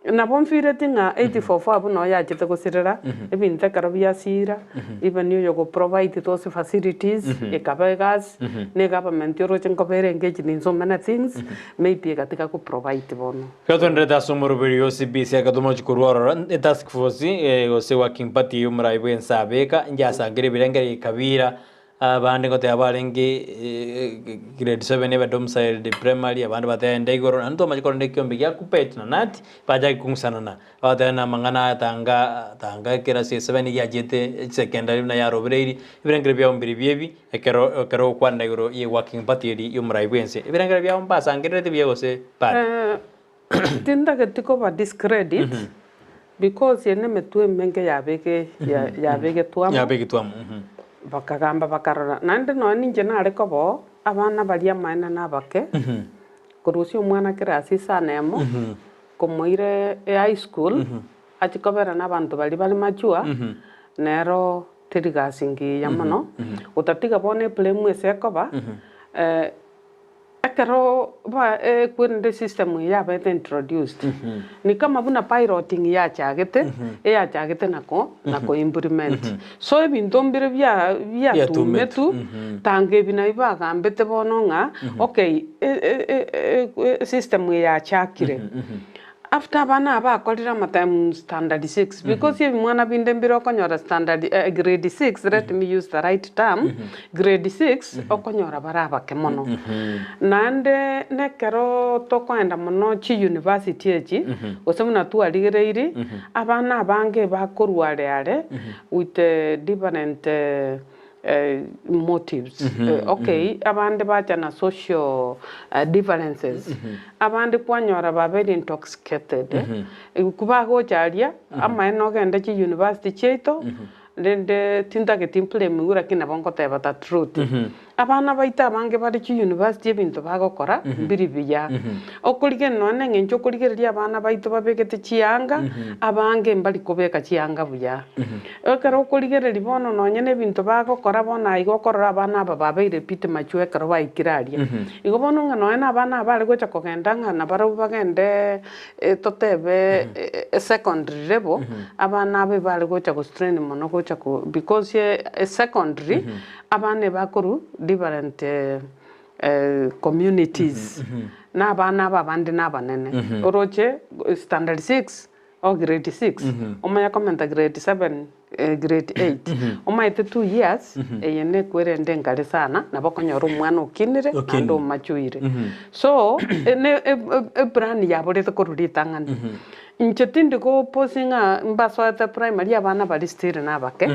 na bomfire tinga 84 abu no yachite gusirira ebinte karabia sira even you go provide those facilities ekabegas ne government yoro chenko bere engage in so many things maybe katika ku provide bono katondre da somoro beri OCBC akadomo chikurwara task force ose working party yumra ibwen sabeka njasangire birengere kabira abandi ngote abarenge grade 7 eba domicile primary abandi batende igoro nanto machikoro ndekyombe ya kupetna nati baja kungsana na batana mangana tanga kera 7 ya jete secondary na yaro bireri birengere bya ombiri byebi ekero kwanda igoro ye working party ri yumrai bwense birengere bya ombasa ngirete byose pa tinda ketiko ba discredit because yene metwe menge yabege tuamu bakagamba bakarora nande no ninje nare kobo abana baria maina nabake kurusi umwana kirasi sanemo komoire high school achikobera nabantu bali machua nero tirigasingi yamono utatiga bone plemu esekoba Akaro ba kwende system ya ba introduced ni kama buna piloting ya chagete nako implement so ibinto mbire bya tumetu tange bina iba gambete bono nga okay system ya chakire after bana bakorira matam standard 6 because if mwana binde mbiro okonyora standard grade 6 let me use the right term grade 6 okonyora baraba kemono nande nekero tokwenda muno chi university echi osemuna tu aligereiri abana bange bakorware with different motives okay abande bacha na social differences abande kwanyora ba very intoxicated kuba go charia ama eno gende chi university Chiaito ndende tinda ke timple mugura kina bongo teba ta truth abana baita bange bari chi university ebinto bagokora mbiri biya okurige none ngencho kurigeria abana baito babegete chianga abange mbali kubeka chianga buya okero okurigereri bono nonye ne binto bagokora bona igokora abana bababeire pite machwe karo baikiraria igo bono ngano ena abana bari gocha kogenda ngana baro bagende totebe secondary level abana be bari gocha go strain mono gocha ko because secondary abane bakoru different communities na abana babandi na banene oroche standard 6 or grade 6 omaya komenta grade 7 grade 8 omaite 2 years eyene kwerende ngale sana nabokonyora umwana ukinire ando machuire so ne brand ya borete koruritangana inchetinde ko posinga mbaso at primary abana bali still na bake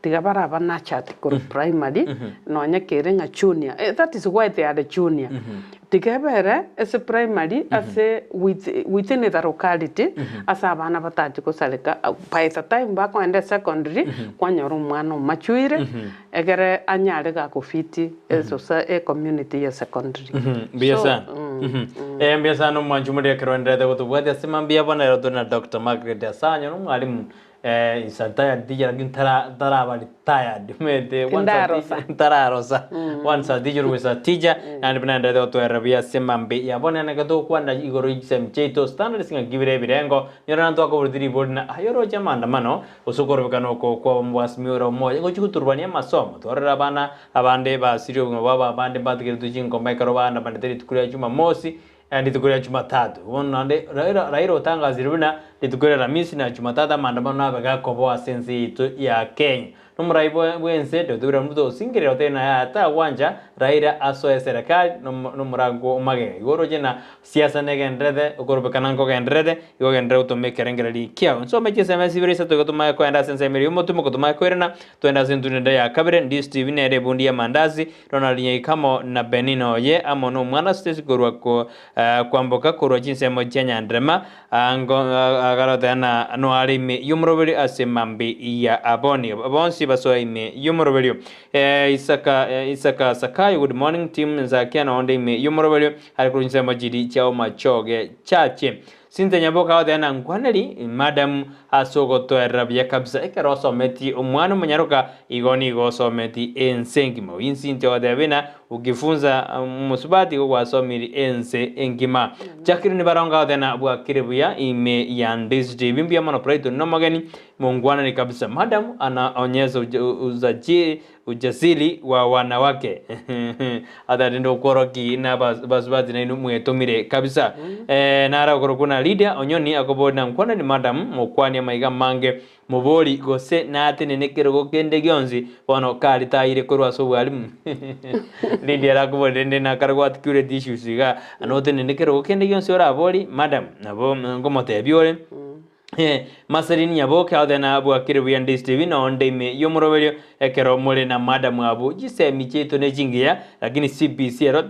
tiga bara bana chat ko primary nonya kerenga junior that is why they are the junior tiga bere as a primary as a within the locality as abana batati ko saleka by the time ba ko ende secondary kwanyoro mwana machuire egere anyare ga ko fiti so a community ya secondary biasa biasa no manjumuri akrondere ko to bwate simambia bana ro na Dr. Magret asanyo no mwalimu is a tired teacher again bali tired mete once a teacher was a teacher and bnanda to erabia semambe ya bona na gato kwanda igoro gisem Chiaito standard singa givire birengo nyora ndo ko burdiri bodna ayoro jamanda mano osokoro kano ko kwa mwasmioro moja ngo chikuturbania masomo torera bana abande ba sirio baba abande batigere tujinko maikaro bana bande teri tukuria juma mosi and itukuria Jumatatu wonande rairo tanga ziruna itukuria Ramisi na Jumatatu maandamano abaga koboa sensi itu ya Kenya numraibo wense dodura mdo singire otena ya ata wanja raira aso serikali numrago mage igoro jena siasa negendrede ukorobekanango gendrede igogendre utomekerengerali kia so meche semesi virisa tugotuma ko enda sense meri umutumo kutuma ko erena to enda sentunda ya kabere Ndizi TV nere bundia mandazi Ronald Nyikamo na Benino ye amono mwana stesi gorwa ko kwamboka korwa jinse mo Kenya ndrema agarotena no alime yumrobeli asemambi ya aboni bonsi baso ime yumrobeli Isaka Sakai good morning team za Kenya onde ime yumrobeli alikunse mo jidi chao machoge chache Sinte nyaboka odena nkwaneli madam asogoto erabya kabisa ekero someti umwana munyaruka igoni go someti ensengimo insinte odebina ugifunza musubati go wasomiri ense engima jakiri ni baronga odena bwa kiribuya ime ya Ndizi TV mbia mono proito no mageni mungwana ni kabisa madam anaonyesha ujasiri wa wanawake ada ndo koroki na basubati na inu mwetomire kabisa nara korokuna leader onyoni akobona nkwana ni madam mokwani maiga mange muboli gose na atene nekero gokende gyonzi bono kali taire korwa so bwalimu leader akobodende na karwa security issues ga anotene nekero gokende gyonzi ora boli madam nabo ngomote biore masarini yaboke adena abu akiribu Ndizi TV na onde ime yomurobelio ekero mole na madam abu Chisemi Chiaito ne jingia lakini CBC ero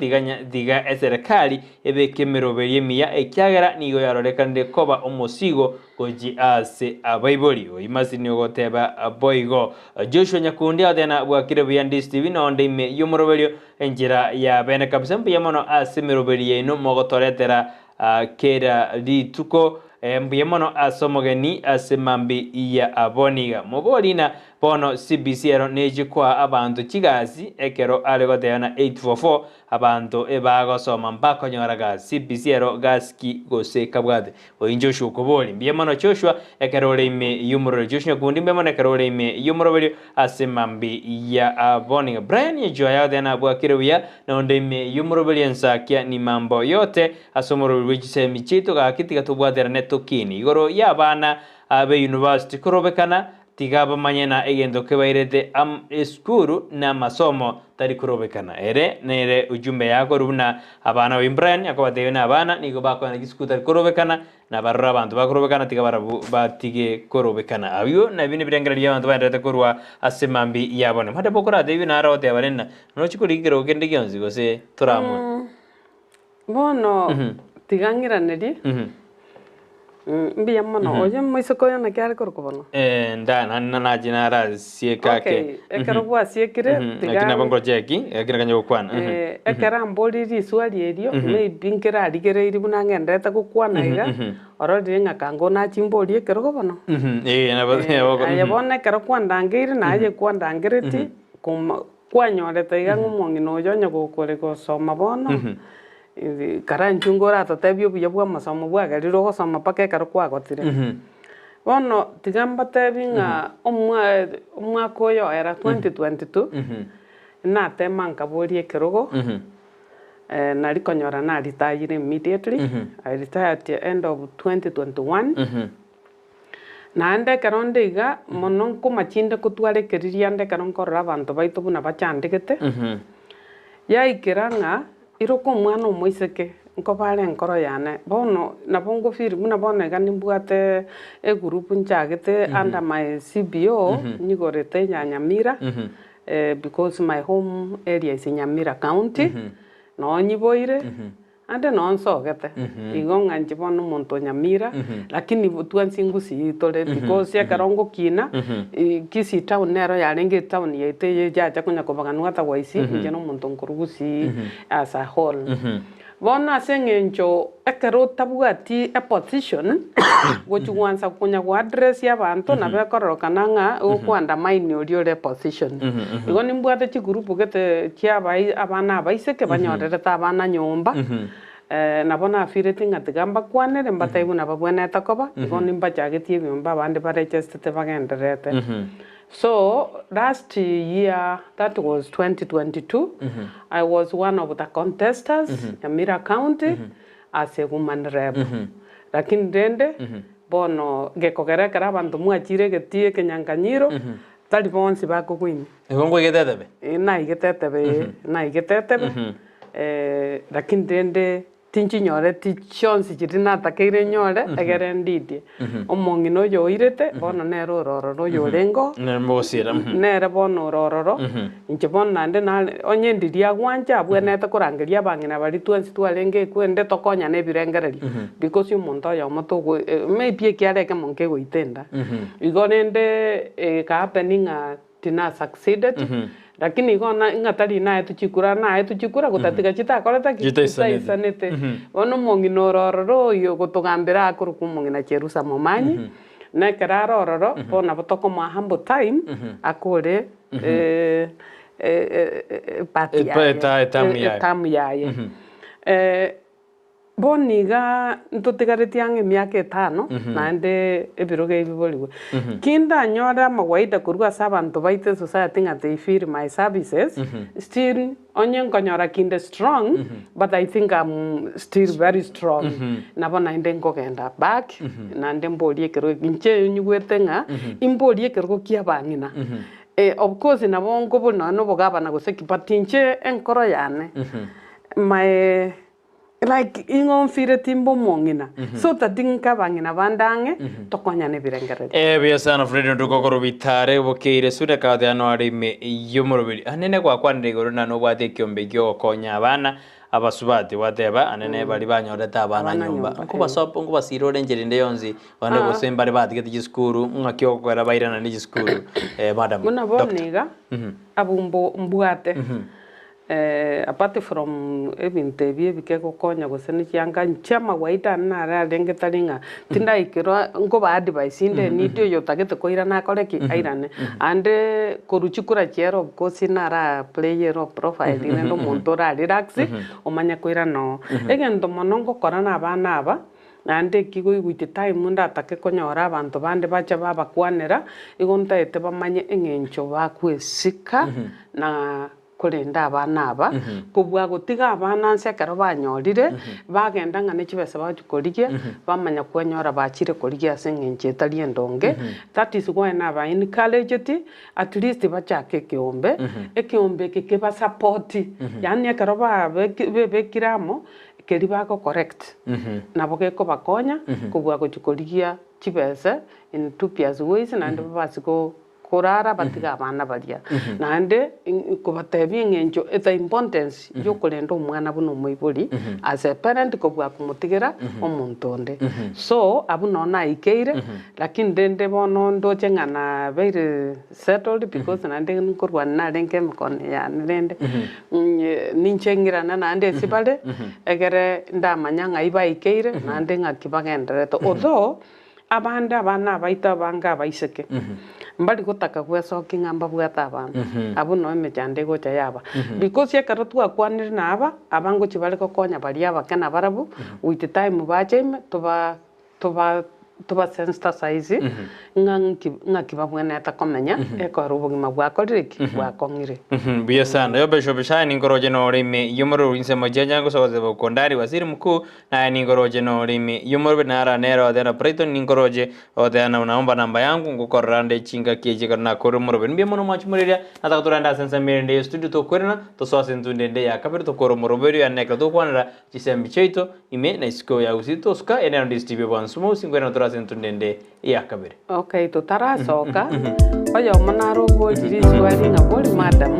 diga serikali ebe kemerobelio miya ekyagera nigo yarorekande koba omosigo koji ase abaiboli oimasini ogoteba aboigo Joshua Nyakundi adena abu akiribu Ndizi TV na onde ime yomurobelio enjira ya bene kabisa mbiya mono ase merobelio ino mogotoretera kera lituko mbuyemono asomogeni asemambi ya aboniga mobolina bono CBC ero neji kwa abantu chigasi ekero ale goteana 844 abantu ebagosoma mpaka nyora gasi CBC ero gaski gose kabwate oinjo shukoboli mbiemano Joshua ekero leime yumuro Joshua kundi mbemano ekero leime yumuro beli asemambi ya aboni Brian yejoya dena bwa kirewia na ondeime yumuro beli ensakia ni mambo yote asomoro Chisemi Chiaito ga kitika tubwatera netokini igoro ya bana abe university kurobekana tigaba manyena egendo kebairete eskuru na masomo tari kurobekana ere nere ujumbe yako rubuna abana wimbrand yakobatewe na abana nigo bako na gisku tari kurobekana na barra abantu bakurobekana tigabara batige kurobekana abiyo na bine birengera y'abantu barete kurwa asemambi yabone mata bokora debi na arote abarena no chikurigero gende gyonzi gose turamo bono tigangiraneri mbiya mono oje moisoko yana kyari korkobono nda na jinara siekake ekero bwa siekire akina bongo jeki akina kanyo kwana ekera mboli swali erio me binkera adigere iri bunangendeta gukwana iga orodi ngakango na chimboli ekero gobono na bode ayabone kero kwandangire na aje kwandangireti kwanyoreta iga ngumongi no jonyo gukore gosoma bono karanchungora tatebyo buya bwa masomo bwa gariro gosoma pake karo kwagotire bono tigamba tebinga omwa koyo era 2022 na temanka borie kerogo na rikonyora na retire immediately I retired at the end of 2021 na ande karonde iga mono kumachinde kutware keriria ande karonkorora abantu baitu buna bachandikete yaikiranga iroko mwana omoiseke nkobare nkoro yane bono nabongo firi muna bona gani mbwate group nchagete under my CBO nigorete Nyamira because my home area is in Nyamira County no nyiboire ande no nsogete igonga njibono monto Nyamira lakini tuansi Gusii tole because ya karongo kina Kisii town nero yarenge town yete yaja kunya kobaganwa ta waisi njeno monto Gusii as a whole bona sengencho ekero tabugati a position gochu wansa kunya kwa address ya bantu na bekoroka nga okwanda mine oriore position igoni mbwate chi group gete kia bai abana baiseke banyorere ta abana nyomba nabona afirete ngatigamba kwanere mbataibu nababwena takoba igoni mbachagetie byomba bande ba register bagenderete so last year that was 2022 I was one of the contestants Nyamira County as a woman rep lakini dende bono gekogera kara bantu mwachire getie kenyanganyiro tali bonsi bako kwini ngongo getetebe na igetetebe lakini dende tinchi nyore tichonsi chirina takeire nyore egere ndidi omongi no yoirete bono nero rororo yorengo nemosira nere bono rororo inche bono nande na onye ndidia gwanja abwenete kurangeria bangina bari twensi twalenge kwende tokonya ne birengereri because umuntu ya moto maybe kiareke monke goitenda igonende ka happening tina succeeded lakini igona ingatari nae tuchikura gutatika chitakoreta kitaisanete ono mongi norororo yo gutugambira akuru kumongi na cherusa momanyi na kerarororo bona botoko ma humble time akore patia tamuyaye boniga ntutigaretiange miaka 5 nande ebiroge ibiboliwe kinda nyora magwaida kurwa sabantu baite society ngate feel my services still onye nkonyora kinde strong but I think I'm still very strong nabona inde ngogenda back nande mbolie kero inche nyugwete nga imbolie kero kia bangina of course nabongo bona no bogabana goseki patinche enkoro yane my like ingon fire timbo mongina so tadinka bangina bandange tokonya ne birengerere bia sana Fred ndukokoro bitare bokeire sude kaade ano ari me yomorobiri anene kwa kwande goro na no bwate kyombe gyo konya abana abasubati wateba anene bali banyoreta abana nyumba kuba sopo kuba sirore njerinde yonzi bande bosemba bali batigete giskuru ngakyo kwera bairana ni giskuru madam muna boniga abumbo mbwate apart from ebintebi bikegokonya guseni cyanga nchama waita nara rengetaringa tinda ikirwa ngo ba advice inde nityo yotagete koira na koreki airane ande koruchikura chero kosi nara player of profile ino muntu ra relax omanya koira no egento monongo korana abana aba ande kigo igwite time munda take konyora abantu bande bacha babakwanera igonta ete bamanye engencho bakwesika na kurinda abana aba kubwa gutiga abana nsekero banyorire bagenda ngane kibese bakikorigia bamanya kwenyora bachire korigia sengenche tari endonge that is why na ba encourage at least bachake kiombe ekiombe kikiba support yani ekero bekiramo keri bako correct nabo geko bakonya kubwa gukikorigia kibese in two ways na ndo basiko korara batiga abana baria nande kubatebi ngenjo the importance yo kurenda umwana buno muiburi as a parent kubwa kumutigera omuntu onde so abu nona ikeire lakini ndende bono ndoche ngana very settled because nande nkorwa na renke mkone ya ndende ninchengira na nande sibale egere ndamanyanga iba ikeire nande ngakibagendere to although abanda bana baita banga baiseke mbali gutaka gwecoki ngamba bwata abantu abu no emejande gocha yaba because yakaratu akwanire na aba abango chibale kokonya bali aba kana barabu with time bacheme toba sensitize ngakiba bwena atakomenya eko rubugima bwakoriki bwakongire biya sana yo besho bishani ngoroje no rime yumuru insemo janja soze bokondari waziri mkuu na ni ngoroje no rime yumuru benara nero dena preto ni ngoroje odena naomba namba yangu ngukorande chinga kieje kana korumuro ben biya mono machumuria atakuturanda sensa mirende studio to kwerna to so sentundende ya kabir to korumuro beru ya nekla to kwanra Chisemi Chiaito ime na isko ya usito ska enero distribe bonsumo 50 sentundende ya kabir. Okay, tutara soka. Oyo manaro bo jiri swali na boli madam.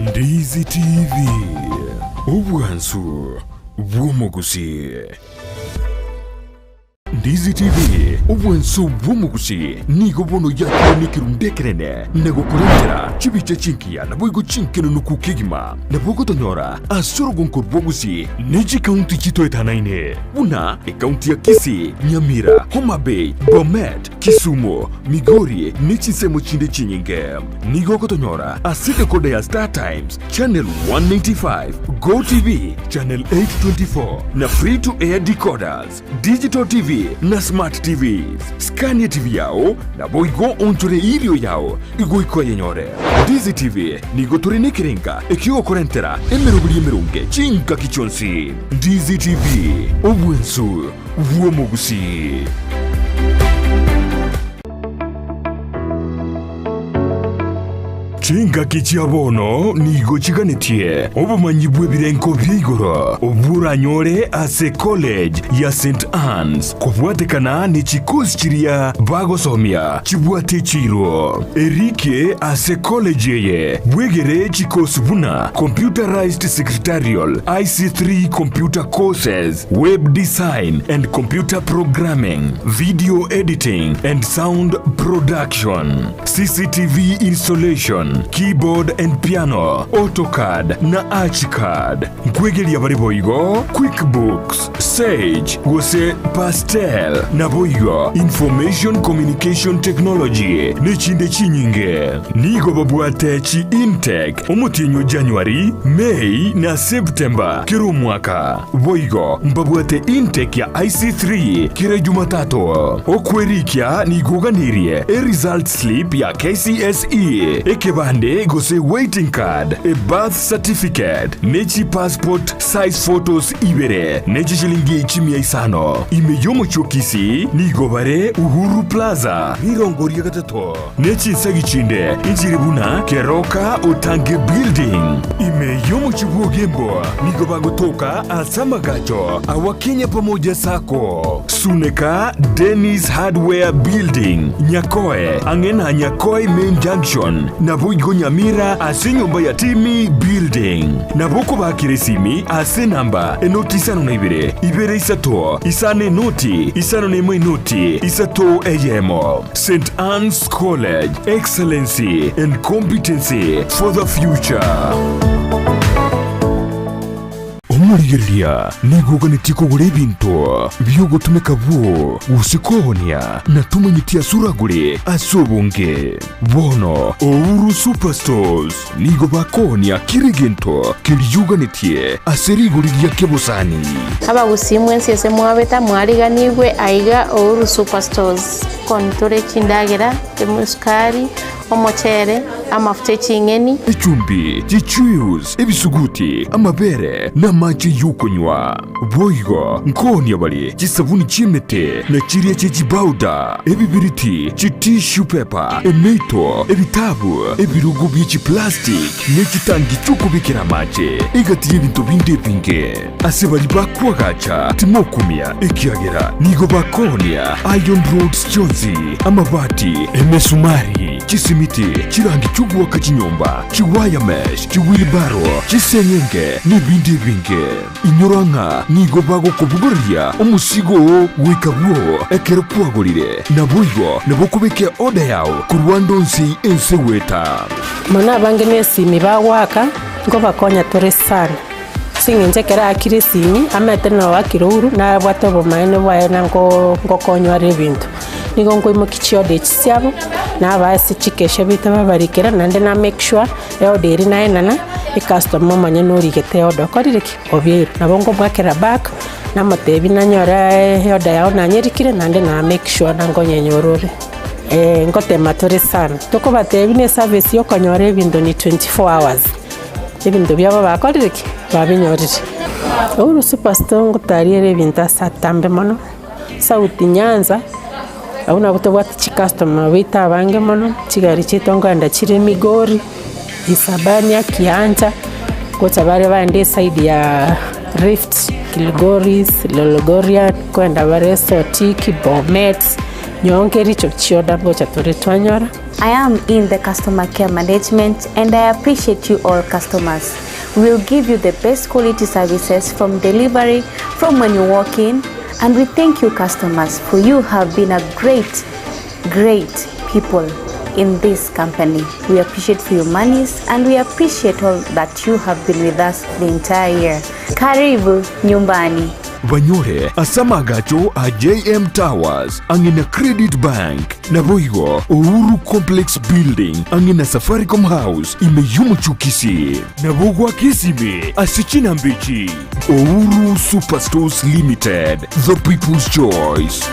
Ndizi TV. Ubwansu bw'umugusi. Ndizi TV ubwansu bw'umugusi nigo bono yakonikirudekerene nego kurengera chibice chinkia na boigo chinkeno nukukigima na bogo tonyora asoro gonkor bogusi neji county chito etanaine una county ya Kisii, Nyamira, Homa Bay, Bomet, Kisumu, Migori nechisemo chinde chinyinge nigo kotonyora asite kode ya Star Times channel 195 Go TV channel 824 na free to air decoders digital TV na smart TVs. Scania TV yao na boigo onchore ilio yao igo iko yenyore. Ndizi TV nigo turine kirenga ekio korentera emerunge chinka kichonsi. Ndizi TV obwensu vuomogusi. Chinga kichiabono nigo chiganetie obumanyi bwebirenko byigoro obura nyore ase college ya St. Anne's kubwatekana ni chikosi chiria bagosomia chibwate chiro erike ase college ye bwegere chikosi buna computerized secretarial IC3 computer courses web design and computer programming video editing and sound production CCTV installation keyboard and piano, AutoCAD na Archicad. Nkwegelia bari boigo, QuickBooks, Sage, gose Pastel na boigo, Information Communication Technology, nechinde chinyinge. Nigo babuate chi intake, omutinyo January, May na September, kiro mwaka. Boigo, mbabuate intake ya IC3, kire Jumatatu. Okwerikia nigo ganirie, result slip ya KCSE, ekeba Ande gose waiting card, a birth certificate, nechi passport size photos ibere, nechi shilingi chimia isano. Imeyomo chokisi, nigobare Uhuru Plaza, Mirongoria Gatato. Nechi sagichinde, injiribuna, Keroka Otange Building. Imeyomo chibuogembo, nigobago toka Asamagacho, Awakenya pamoja sako. Suneka Dennis Hardware Building, Nyakoe, Angena Nyakoe Main Junction, Navu igo Nyamira ase nyumba ya timi building na boko ba Kiresimi ase namba enoti isano na ibere isato isane noti isano na imwe noti isato eyemo. St. Anne's College, excellency and competency for the future. Omurigeria niguganĩtie kũgũra ibinto biogotumĩka buo gũcikohonia na tumanyitia suragũrĩ asobonge bono Ouru Superstores nigo bakohonia kiriginto kiriuganĩtie aserigũriria kebosani aba Gusii mwensi ese mwabeta mwariganigwe aiga Ouru Superstores kontore chindagera emuskari omochere amafuta chingeni echumbi chichuyus ebisuguti amabere na maji yukonywa boigo nkonia bali chisabuni chimete na chiria chechibauda ebibiriti tissue paper emeito ebitabu ebirugu by'iki plastic n'ekitangi cy'okubikira amaje igati y'ebintu bindi binge asebali bakwagacha timokumia ekiagera nigo bakonia Iron Roads Jozi amabati emesumari chisimiti chirangi cy'ubwaka kinyomba chiwaya mesh chiwilbaro chisenyenge n'ibindi binge inyoranga nigo bago kubuguria umusigo wikabwo ekero kwagurire nabuyo nabokubeke oda yawo kurwandonsi enseweta mana bange nesimi bawaka ngo bakonya tore sana singenje kera akirisimi amete no akiruru na bwatobo maene bwaena ngo konywa rebintu nigo ngo imukichio de chisyabo na basi chikesha bita babarikira nande na make sure yo deri na enana e customer manya no rigete odo koririki obiero nabongo bwakera back na matebi na nyora yoda yao na nyerikire nande na make sure nango nyenyorore ngote matore sana toko batebi ne service yo konyore bindo ni 24 hours ibindo byabo bakoririki babinyorire Ouru Superstore ngotariere binta satambe mono sauti Nyanza auna butobwati chi customer wita bange mono chigari chitonganda chire Migori Isabania Kianja kocha bare bande side ya Rift Kilgoris Lologoria kwenda bare Sotiki Bomet nyongeri chokchioda bocha tore twanyora. I am in the customer care management and I appreciate you all customers. We will give you the best quality services from delivery, from when you walk in, and we thank you customers for you have been a great people in this company. We appreciate for your monies and we appreciate all that you have been with us the entire year. Karibu nyumbani. Banyore asamagacho a JM Towers angina Credit Bank na boigo Ouru Complex Building angina Safaricom House imeyumu chukisi na bogwa Kisimi asichina mbichi. Ouru Superstores Limited, the people's choice.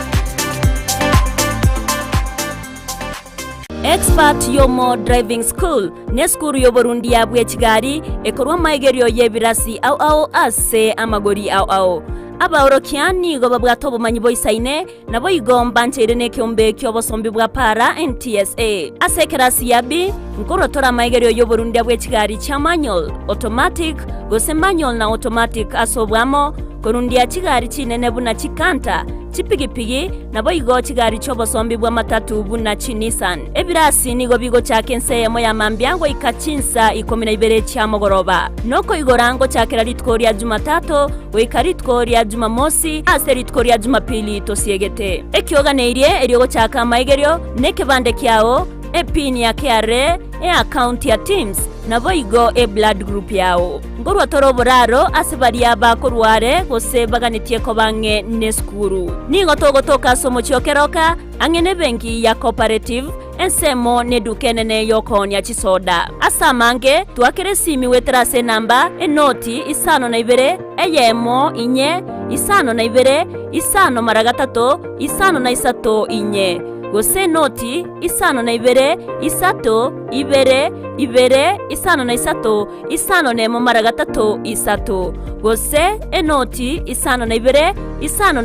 Expert Yomo Driving School neskuru yo Burundi ya bwechigari ekorwa maigerio yebirasi au ase amagori au abaorokiani go babwatobo manyibo isaine nabo igomba ncherene kyombe kyobosombi bwa para NTSA asekerasi yabi nkorotora maigerio yo Burundi ya bwechigari cha manual automatic gose manual na automatic asobwamo korundia chigari chinene buna chikanta chipigipigi nabo igo chigari chobosombi bwa matatu buna chinisan ebirasi nigo bigo chakense mo ya mambyango ikachinsa 12 cha mogoroba noko igorango chakera litkoria Jumatatu wekaritkoria Jumamosi aseritkoria Jumapili tosiegete ekyoganeirie eriogo chaka maigerio nekebande kyao epini ya KRA account ya Teams nabo igo blood group yao ngorwa toroboraro asibaria bakorware gose baganitie ko bange neskuru ningo togotoka somo chiokeroka angene benki ya cooperative ensemo nedukenene yokonya chisoda asamange twakeresimi wetrase namba enoti isano na ibere eyemo inye isano na ibere isano maragatatu isano na isato inye gose noti isano na ibere isato ibere isano na isato isano nemo maragatatu isato gose enoti isano na ibere isano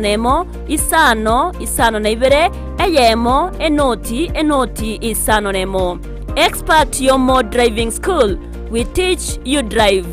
nemo isano na ibere eyemo enoti isano nemo. Expert Yomo Driving School, we teach you drive.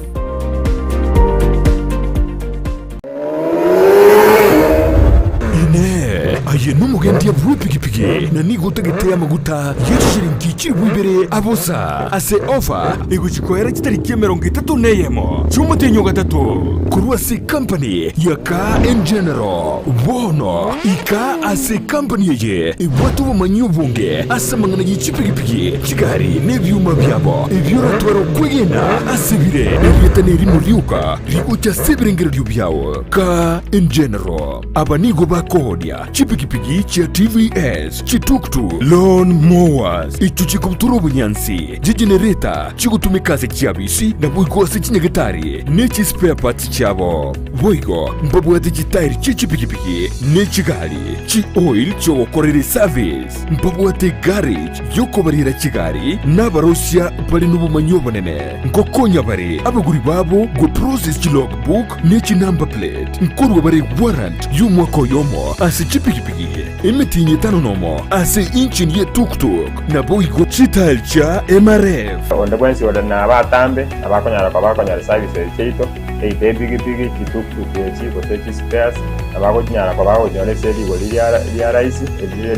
aye n'umugendi yavuye pikipiki na nigutegetea maguta y'ishiringi chibwibere abosa ase offer iguchikoera chitariki 30 neyemo cy'umutenyo gatatu kurwa si company ya Car in General bono ika ase company ye ibwatu bumanyi ubunge asamangana y'ipikipiki chigari n'ibyuma byabo ibyoratwaro kwigena asibire ebitaneri muriuka rigucha sibirengero byabo Car in General abanigo bakodia chipikipiki chia TVS chituktu lawn mowers ichuchiko mturo bunyansi jigenerator chigutumikaze chiabisi na buigose chinyagetari nechi spare parts chabo boigo mbabu digitairi chichipikipiki nechi gari chi oil cho korere service mbabu garage yoko barira chigari n'abarosia bari n'ubumanyo bonene ngokonya bari abaguri babo go process logbook nechi number plate nkurwa bari warrant y'umwaka yomo ase chipikipiki imitinye tano nomo ase engine ye tuk-tuk na boigo chitail cha MRF onda kwensi wadana abatambe abakonyara service Chiaito pigipigi chituk-tuk yechi kotechi spares abakonyara abakonyara seli waliya raisi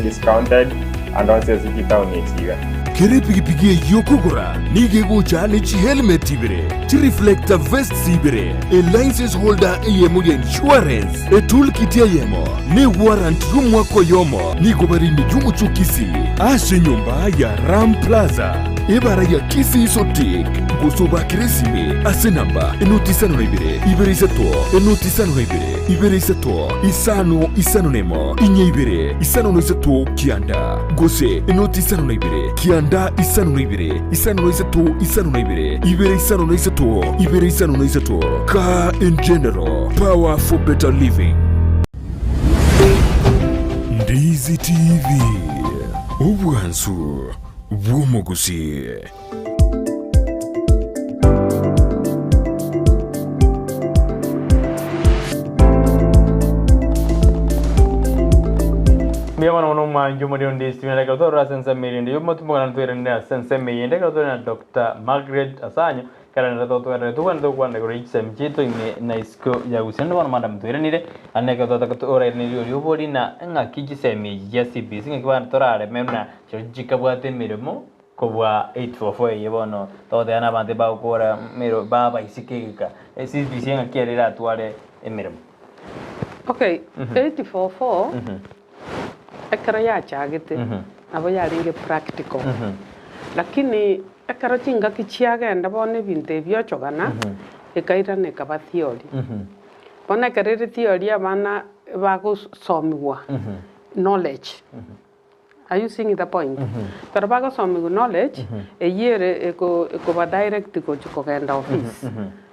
discounted and on says town nechiga kere pigipigi yokugura nige gocha ni chi helmet ibere chi reflector vest sibere a license holder yemo ya insurance a toolkit yemo ni warrant y'umwaka yomo ni gobari ni jungu chukisi ase nyumba ya Ram Plaza ibara ya Kisii sotik gusoba Chisemi ase namba enotisano na ibere isato enotisano na ibere isato isano nemo inye ibere isano no isato kianda Gusii enotisano na ibere kianda isano no isato isano na ibere isano no isato Car in General power for better living. Ndizi TV ubwansu bw'umuguzi. Miyamana ono manju muri Ndizi TV ndeka tora sense mirinde yo mutumana twirinde sense mirinde ndeka tora Dr. Magret asanyo kana ndato twere tuwanda kwanda kuri Chiaito ine na isko ya Gusii wana madam twirenire aneka tora ni yo bodi na nga Chisemi ya CBC ngikwana tora ale memna chojika bwate mirimo kobwa 844 yebono tode ana bande ba ukora mero baba isikeka CBC ngakierera twale emirimo. Okay, 844 ekara ya chagete abo yaringe practical lakini ekara chinga kichiaga ndabone binte byochogana ekaira ne kaba theory bona karere theory abana bagosomiwa knowledge. Are you seeing the point? Tarabago somiwa knowledge eyere eko ba direct ko chukogenda office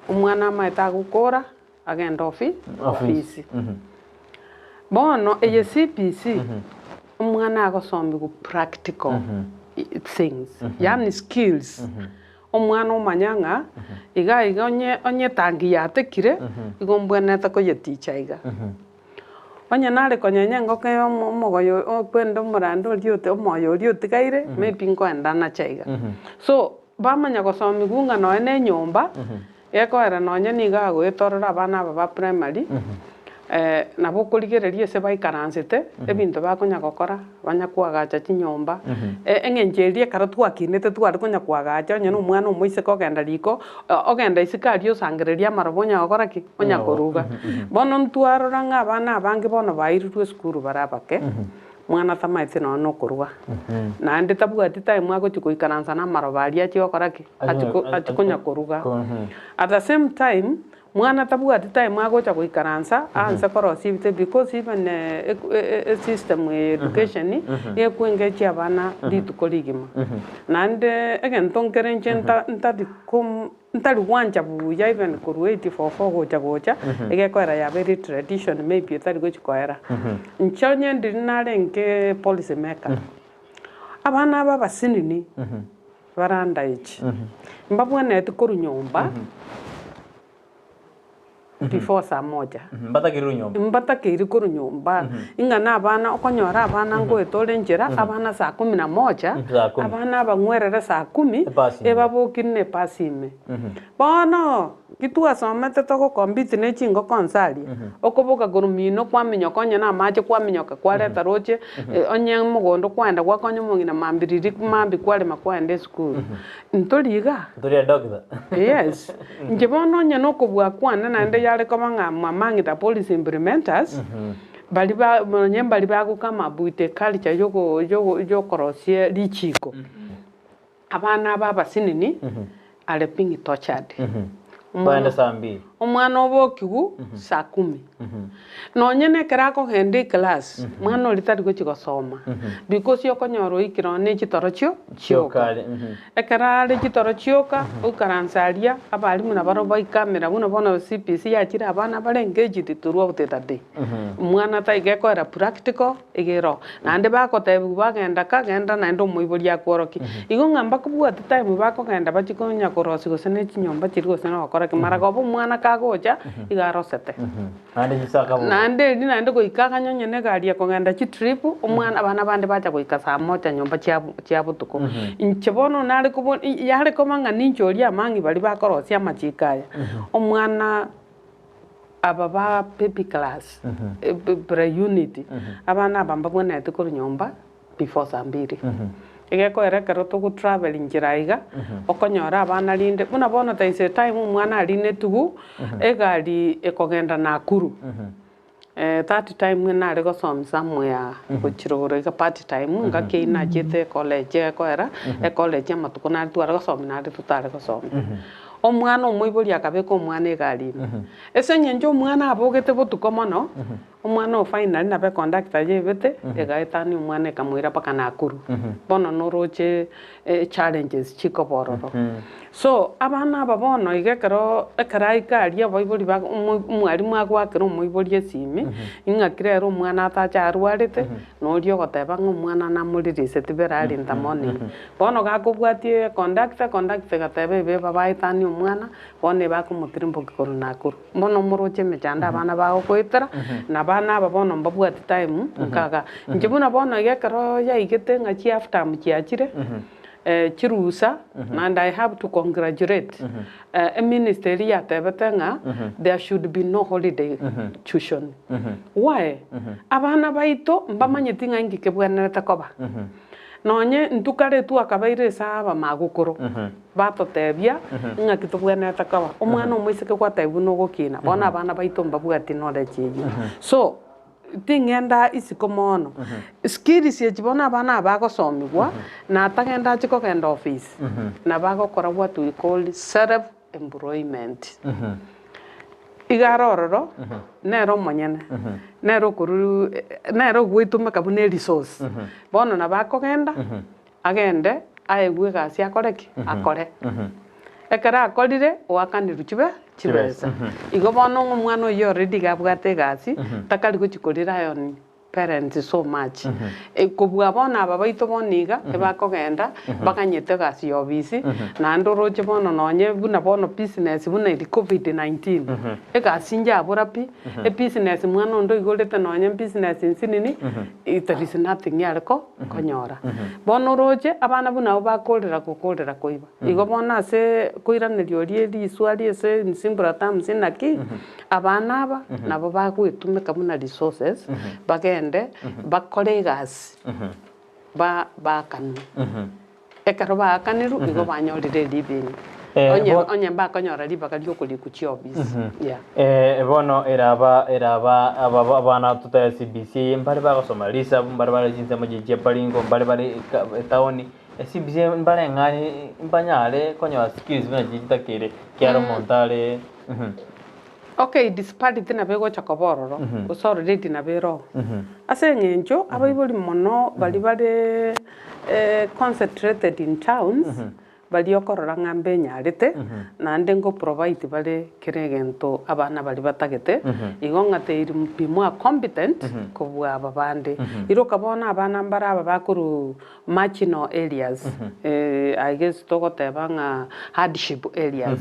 umwana maita gukora agenda office bono eye CPC umwana agosombi ku practical things yani skills umwana umanyanga iga onye tangi yatekire igombweneta ko yeticha iga onye nare konyenye ngoke omogoyo okwenda omurando riote omoyo riote gaire maybe nkwenda na chaiga so bamanya gosombi kunga no ene nyomba ekoera nonye niga gwetorora abana ba primary nabo kurigereria se baikaransete ebintu bakonya gokora banya kwagacha chinyomba engenjerie kara twakinete twari konya kwagacha onye no mwana omoise kogenda riko ogenda isikari osangereria marobonya gokora ki onya koruga bono ntwarora nga abana abange bono bairutwe skuru barabake mwana tamaite no kuruga na ndi tabwati time mwako chikuikaransa na marobari achi gokora ki achikonya koruga at the same time mwana tabwati time mwako chakuikaransa ansa korosibite because even system education ye kwengechi abana litukoligima nande again tonkerenche ntari wanja buya even kuru 844 gocha egekwera ya very tradition maybe tari gochikoera nchonye ndinare nke policy maker abana baba sinini baranda ichi mbabwana etukuru nyomba before saa moja mbatakiri nyumba mbatakiri kuru nyumba ingana abana okonyora abana ngoetore njira abana saa 11 abana bangwerere saa 10 ebabokine pasime bono kitua somete toko compete ne chingo konsali okoboka gurumino kwamenya konya na mache kwamenyoka kwareta roche onye mugondo kwenda gwakonyo mungina mambiriri mambi kwale makwende school ntoliga doctor yes njibono nya no kubwa kwana na nde yale kama nga mamangita policy implementers bali ba kama buite culture yoko korosie lichiko abana baba sinini ale pingi tortured baenda saa 2 omwana obokigu saa 10 nonyene kerako hende class mwana olitari gukigosoma because yokonyoro ikiro ne kitoro cyoka ekarale kitoro cyoka ukaransalia abalimu na baro boy camera buno bono CPC yakira abana barengage titurwa utetade mwana taigeko era practical igero nande bakotebu bagenda na ndo muiburi yakoroki igo ngamba kubwa time bakogenda bakikonya korosi gosene chinyomba chirigosene bakora kimara gobo mwana kagoja igarosete nande goikaga nyonyene gari yakogenda chi trip umwana abana bande bacha goika saa 1 nyomba chia butuko inchebono nari kubo yari komanga ninchoria mangi bali bakorosia machikaya omwana ababa baby class pre unity abana bamba bwana etukuru nyomba before saa 2 igeko erekero tugu travel njiraiga okonyora abana linde buna bono taise time mwana aline tugu egari ekogenda nakuru that time na rego somsa moya kuchirogoro ga part time nga keina jete college ko era college matuko na tu arego somna ri tutare ko som omwana omuiburi akabeko omwana egari esenye njo omwana abogete butuko mono omwana final na be conductor yebete egaitani omwana kamwira paka nakuru bono noroche challenges chiko bororo so abana babono igekero ekaraikari abaiburi ba mwarimu agwakira omuiburi esimi ingakirero omwana atacha arwarete norio goteba omwana namuririse tiberari ntamoni bono gakobwatie conductor gatebe be babaitani omwana bone bakumutirimbo kikoro nakuru bono moroche mechanda abana bago koitera na bana babono mbabwati time nkaga njibuna bono igekero yaigete ngachi after mchiachire chirusa and I have to congratulate a ministry yatebetenga there should be no holiday tuition why abana baito mbamanyetinga ngike bwaneta koba nonye ntukare tu akabaire saba magukuru batotebia ngakito bwaneta koba omwana omwiseke kwataibu no gukina bona abana baito mbabwati knowledge yeyi so tingenda isikomono skills ye jibona bana bagosomigwa na tagenda chiko kenda office na bagokora what we call self employment igarororo nero monyene nero kuru nero gwitume kabune resource bono na bakogenda agende aegwe gasi akoreki akore ekara akorire wakaniru chibesa igo bono omwana oyo already gabwate gasi takari guchikorira yon parents so much kubwa bona aba baito boniga ebakogenda bakanyete gasi obisi na ndoroche bono nonye buna bono business buna iri covid-19 egasi njabura pi business mwana ndo igolete nonye business insinini there is nothing yareko konyora bono roche abana buna bakorera koiba igo bona se koiranirio ri swali ese nsimbura tamsinaki abana aba nabo bagwetumeka buna resources bagende bakore gasi bakanu ekaro bakaniru igo banyorire living onye mbakonyora libaka lyokuli kuchiobis bono eraba abana tuta CBC mbari bagosoma lisa mbari jinse moje palingo mbari taoni CBC mbari ngani mbanyale konyora skills bina jitakire kiaro montale okay disparity na bego chakobororo usoro date na bero ase ngencho abaiboli mono bali concentrated in towns bali okorora ng'ambe nyarete naende ngo provide bale kere gento abana bali batagete igo ng'ate iri be more competent kobwa aba bande iroka bona abana mbara aba bakuru marginal areas I guess togoteba ng'a hardship areas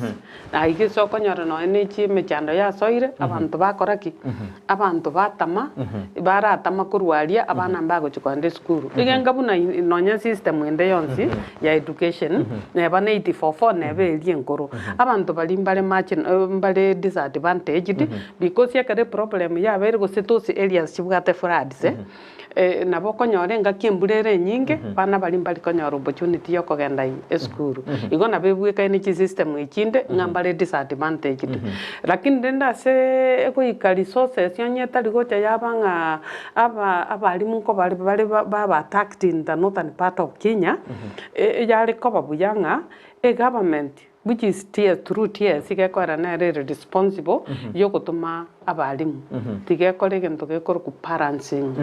I guess okonyora no enechi mechando ya soire abantu bakoraki abantu batama baratama kurwaria abana mbagochikonde skuru igenga buna nonya system ende yonsi ya education neba 84 neba erie nkoro abantu bali mbale mbale disadvantaged because yakare problem ya bere go setosi areas chibwate floods nabo konyore nga kiemburere nyinge bana bali mbali konyora opportunity yo kogenda skuru igo nabebweka ni system ekinde ngambale disadvantaged lakini ndenda se ko resources yonyeta ligocha yabanga abalimu ko bali baba attacked in the northern part of Kenya yale ko babuyanga government which is through TS igekora na responsible yo gutuma abalimu tigekore gento gekora ku balancing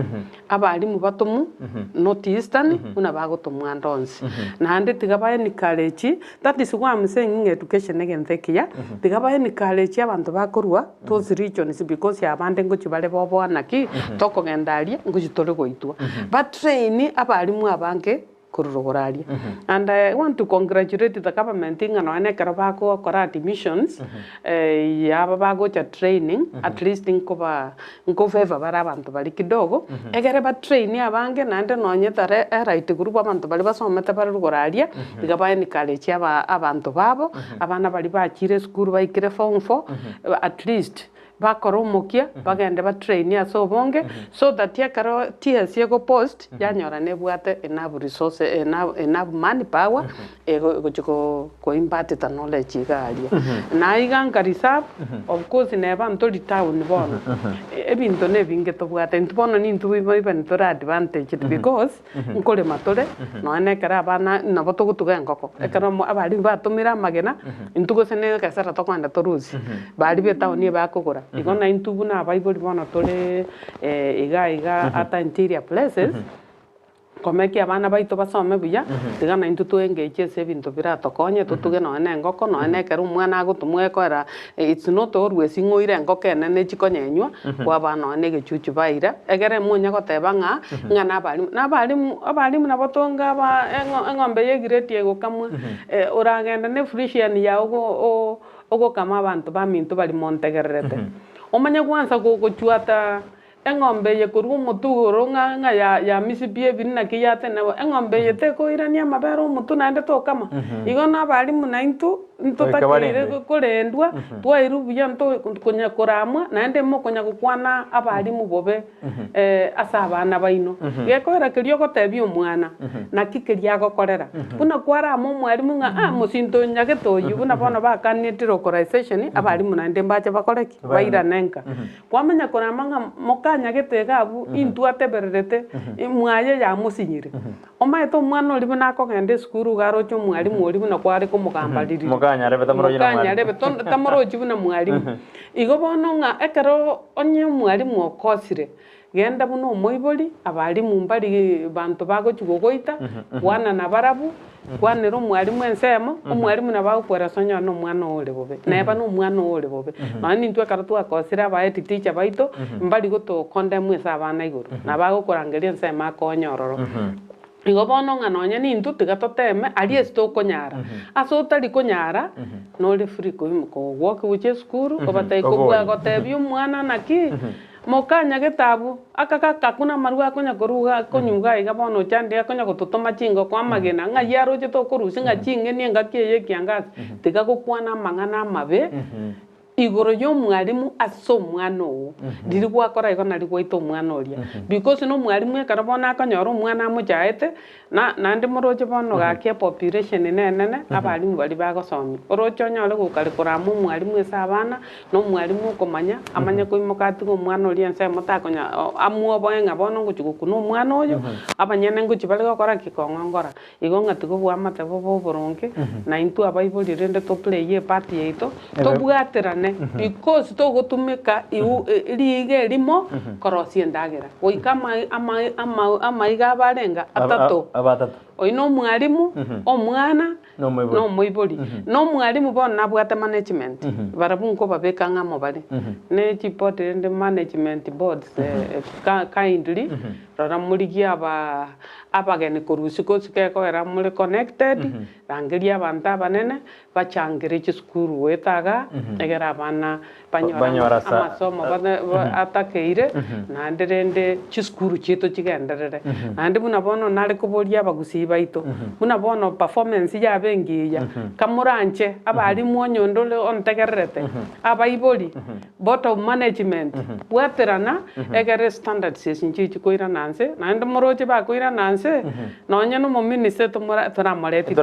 abalimu batumu not eastern una bagotumwa ndonsi na ande tigabaye ni college that is why I'm saying education again thekia tigabaye ni college abantu bakorwa those regions because ya bande ngo chibale bobo anaki toko gendaria ngo chitore goitwa but train abalimu abange kurugoraria and I want to congratulate the government ngano ene karabako kora admissions yaba bago cha training at least nko favor bara abantu bali kidogo egere ba train abange nande nonye tare right group abantu bali basomete bari rugoraria igabaye ni college abantu babo abana bali bakire school baikire form 4 at least bakoromokia bagende ba train ya so bonge so that yakaro TS yego post yanyora ne bwate enough resource enough manpower ego ko impact the knowledge garia na iganga reserve of course ne ba ntoli town bono ebinto ne binge to bwate ntubono ni ntu biba ntora advantage because nkole matore no ene kara bana na boto gutuga ngoko ekara abali batumira magena ntugo sene kasara to kwanda toruzi bali be town ye bakogora igona intubu na bible bono tole iga ata interior places komeki abana baito basome buya tigana intu tuengeche se bintu biratokonye tutuge no ene ngoko no ene keru mwana agutumwe kwera it's not always ngoire ngoko ene ne chikonyenywa kwa bana ene gechuchu baira egere munya goteba ng'ana abalimu na botonga ba engombe yegireti ego kamwe uragenda ne frisian ya ogo kama abantu bamintu bali montegerete omanya kwanza gochuata engombe ye kuru mutugoro nga ya misipie binna kiyate na engombe yete ko irania mabero mutu nande to kama igona bali munaintu ntotakire kurendwa twairu buya nto kunya kuramwa nande mo kunya kukwana abali mubobe asabana baino gekora kirio gotebi omwana na kikiria gokorera buna kwara mo mwalimu nga musinto nyageto yubuna bono bakanite localization abali munande mbache bakoreki baira nenka kwamenya kuramanga mokanya getegabu intu atebererete mwaye ya musinyire omaeto mwana oli buna ko gende skuru garo cyo mwalimu oli buna kware ko mukambaliri mukanyare betamoroji buna mwalimu igo bono nga ekero onye mwalimu okosire genda buno moiboli abalimu mbali bantu bago chugogoita wana na barabu kwanero mwalimu ensemo omwalimu na bakwera sonya no mwana ole bobe neba no mwana ole bobe mani ntwe karatu akosira ba teacher baito mbali goto condemn esa bana iguru na bago korangeria ensema akonyororo igo bono ng'anonye nintu tigatoteme ali esto konyara aso tali konyara no le free ko walk which school obatai ko bwa gotebi umwana naki mokanya getabu akaka kuna marua konya koruga konyuga iga bono chande akonya gototoma chingo kwa magena nga yaro je to korusinga chinge ni ngakiye kiangazi tiga gukwana mangana mabe igoro yo mwalimu aso mwana o ndiri gwakora igona rigwaito mwana oria because no mwalimu ekarabona akanyoro mwana amujaete na ndi moroje bono gakia population nene abalimu bali bagosomi orocho nyole gukarikora mu mwalimu esabana no mwalimu komanya amanya koimokati go mwana oria nse mutakonya amuo boenga bono nguchikuno mwana oyo abanyene nguchibali gokora kikongongora igonga tigobwa matebo boboronke na intu abaiboli rende to play ye party yeito to bwaterane because to gotumika liige limo korosie ndagera oikama ama iga barenga atatu oino mwalimu omwana no moibori no mwalimu bono nabwate management barabunko babekanga mo bari ne chipot and management boards kindly rara muligia abageni korusiko sikeko era muri connected rangeria abantu abanene bachangire chisukuru wetaga egera abana banyora amasomo atakeire na nderende chisukuru chito chigenderere andi buna bono nari kuboria abagusii baito buna bono performance ya bengiya kamuranche abali mwonyondole ontegererete abaibori bottom management bwaterana egere standards sinchi koira nanse na ndo moroche ba koira nanse nonya no mo minister turamoreti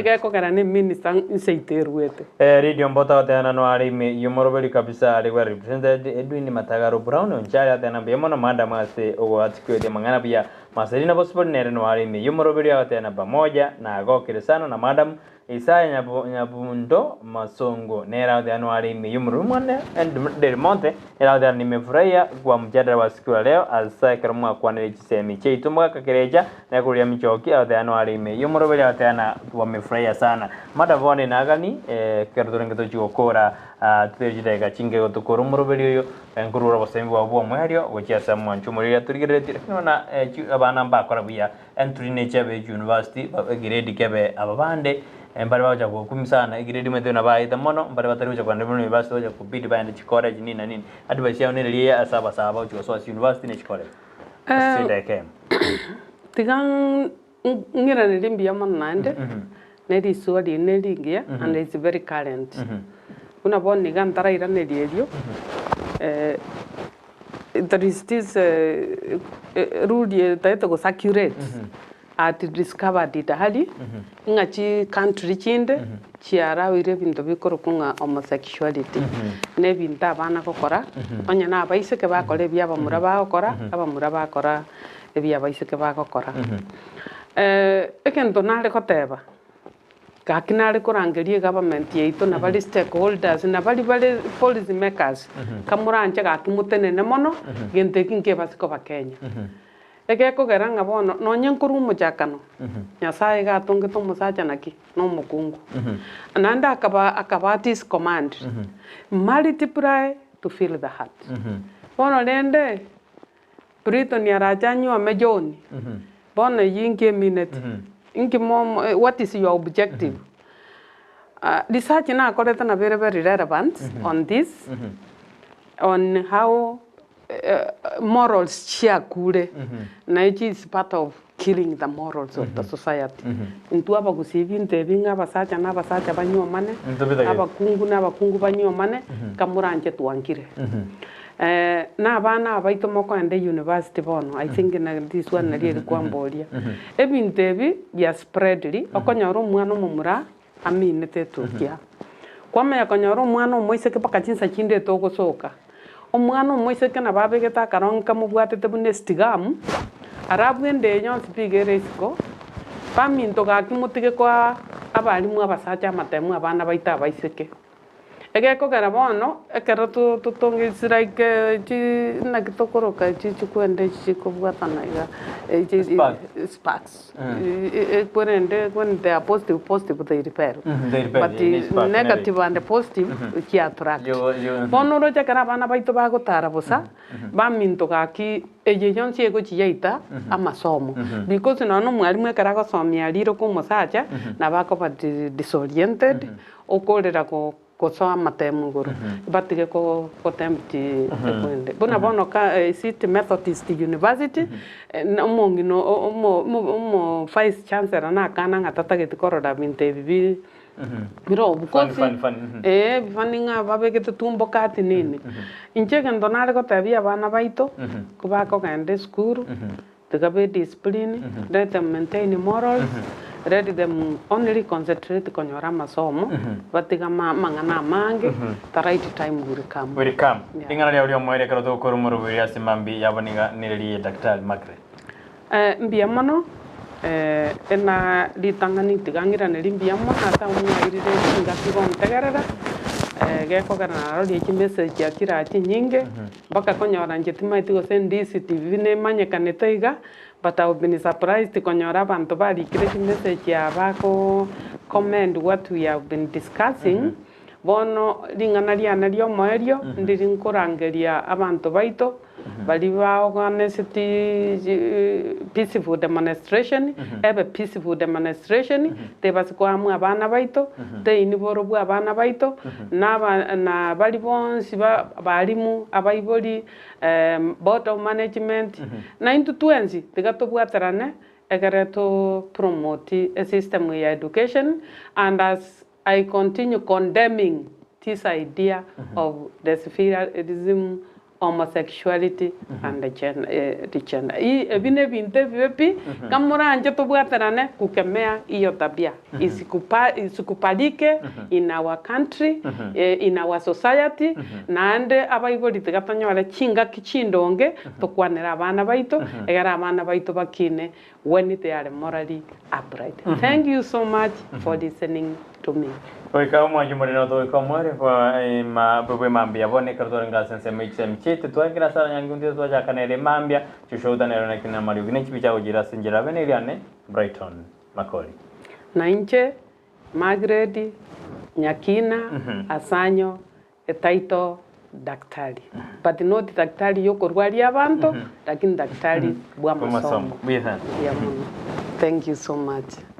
geko kana ni minister inseiteruete radio mbota tena no ari me yumorobeli kabisa ari wa represented Edwin Matagaro Brown onchari tena be mono manda mase ogo atikude mangana bia maserina bosbon nere no ari me yumorobeli tena pamoja na agokire sana na madam Isaya Nyabundo Masongo nera de anuari me yumrumane and del monte era de nimefurahia kwa mjadala wa siku ya leo asa karamu kwa nile Chisemi Chiaito mwaka kereja na kulia michoki de anuari me yumrobeli tena wamefurahia sana mada vone nagani kerdorenga tochokora tuteje ga chinge gotukoro murobeli yo enkurura basembi wa bwo mwerio gochiasa mwanchumurira turigireti nona abana mbakora bia entry nechebe university grade kebe ababande mbali baje kukumsana igiredi mete na baita mono mbali bataruja kwa ndebuni university baje kubidi baende chikora nini na nini advice yao nile asaba saba ucho so university ne chikora sida kem tigang ngira nilimbia manande nedi suadi nelingia and it's very current una bonni gantara ira nelio there is this rule that was accurate at discovered it hali ngachi country chinde chiara wire bintu bikoro kunga homosexuality ne binta bana kokora onya na baise ke bakore bya bamura bakora abamura bakora ebya baise ke bakora ekento nale koteba kakinale korangerie government yeito na bali stakeholders na bali policy makers kamuranje gakimutene ne mono gente kinke basiko bakenya egeko geranga bono no nyankuru mujakano nyasaye gatunge to musacha naki no mukungu ananda akaba this command multiply to fill the heart bono lende Briton ya rajanyo amejoni bono yinge minute inki mom what is your objective research na koreta na very very relevant on this on how morals chia kule na it is part of killing the morals of the society intu aba kusivinte binga basacha na basacha banyo mane abakungu banyo mane kamuranje tuankire na bana abaito moko ende university bono I think na this one na really kwambolia ebintebi ya spreadly okonyoro mwana mumura aminete tukia kwame yakonyoro mwana moise ke pakachinsa chinde toko soka omwana moise ke na babegeta karonka mubwatete bune stigam arabwende nyon spigere isko paminto gakimutige kwa abalimu abasacha matemu abana baita baiseke egeko garabono ekero tutongisira ike na kitokoroka chikwende chikobwatana iga sparks kwende when they are positive they repair but negative and positive ki attract bono roja kana bana baito bagotara bosa baminto gaki ejejon chiego chiaita amasomo because no mwalimu ekara gosomia riro kumusacha na bako disoriented okorera ko kosa matemu guru batige ko temti kwende bona bono ka city methodist university mongino mo vice chancellor na kana ngatata getikoroda binte bibi biro bukosi bifaninga babegete tumbo kati nini inchege ndonale ko tabia bana baito kuba ko kende school tigabe discipline let them maintain morals let them only concentrate konyora masomo batiga mangana mange the right time will come ingana leo mwere karo to korumuru bya simambi yaboninga nireli daktari Magret mbia mono ena litangani tigangira nelimbia mono ata umwairire ngasigo mtegerera geko kana rodi chimessage yakira nyinge baka konyora njetima itigo Ndizi TV ne manyekane toiga but I've been surprised konyora bantu bari kire message ya bako comment what we have been discussing. Bono ringana liana lyo moerio ndirinkurangeria abantu baito bali ba organized peaceful demonstration ebe peaceful demonstration te basikwamu abana baito te iniboro bwa abana baito na bali bonsi balimu abaiboli board of management na into 20 tigatobwatarane egereto promote a system ya education, and as I continue condemning this idea of the spiritualism, homosexuality, and the gender. Ebine binte vipi kamura anje tobwatarane kukemea hiyo tabia isikubalike in our country, in our society, na ande abaiboli tigatanyora chinga kichindonge tokwanera abana baito egara abana baito bakine when they are morally upright. Thank you so much for listening to me. Oika mwanji moreno to iko more kwa ma bwe mambia bone karto ngasa nsema Chiaito twagira sara nyangundi twaja kanele mambia chushoda nero na kina mari gine chibicha ujira sinjira bene iliane Brighton Makori na inche Magret Nyakina Asanyo Etaito daktari but not daktari yoko rwali abantu lakini daktari bwa masomo. Thank you so much.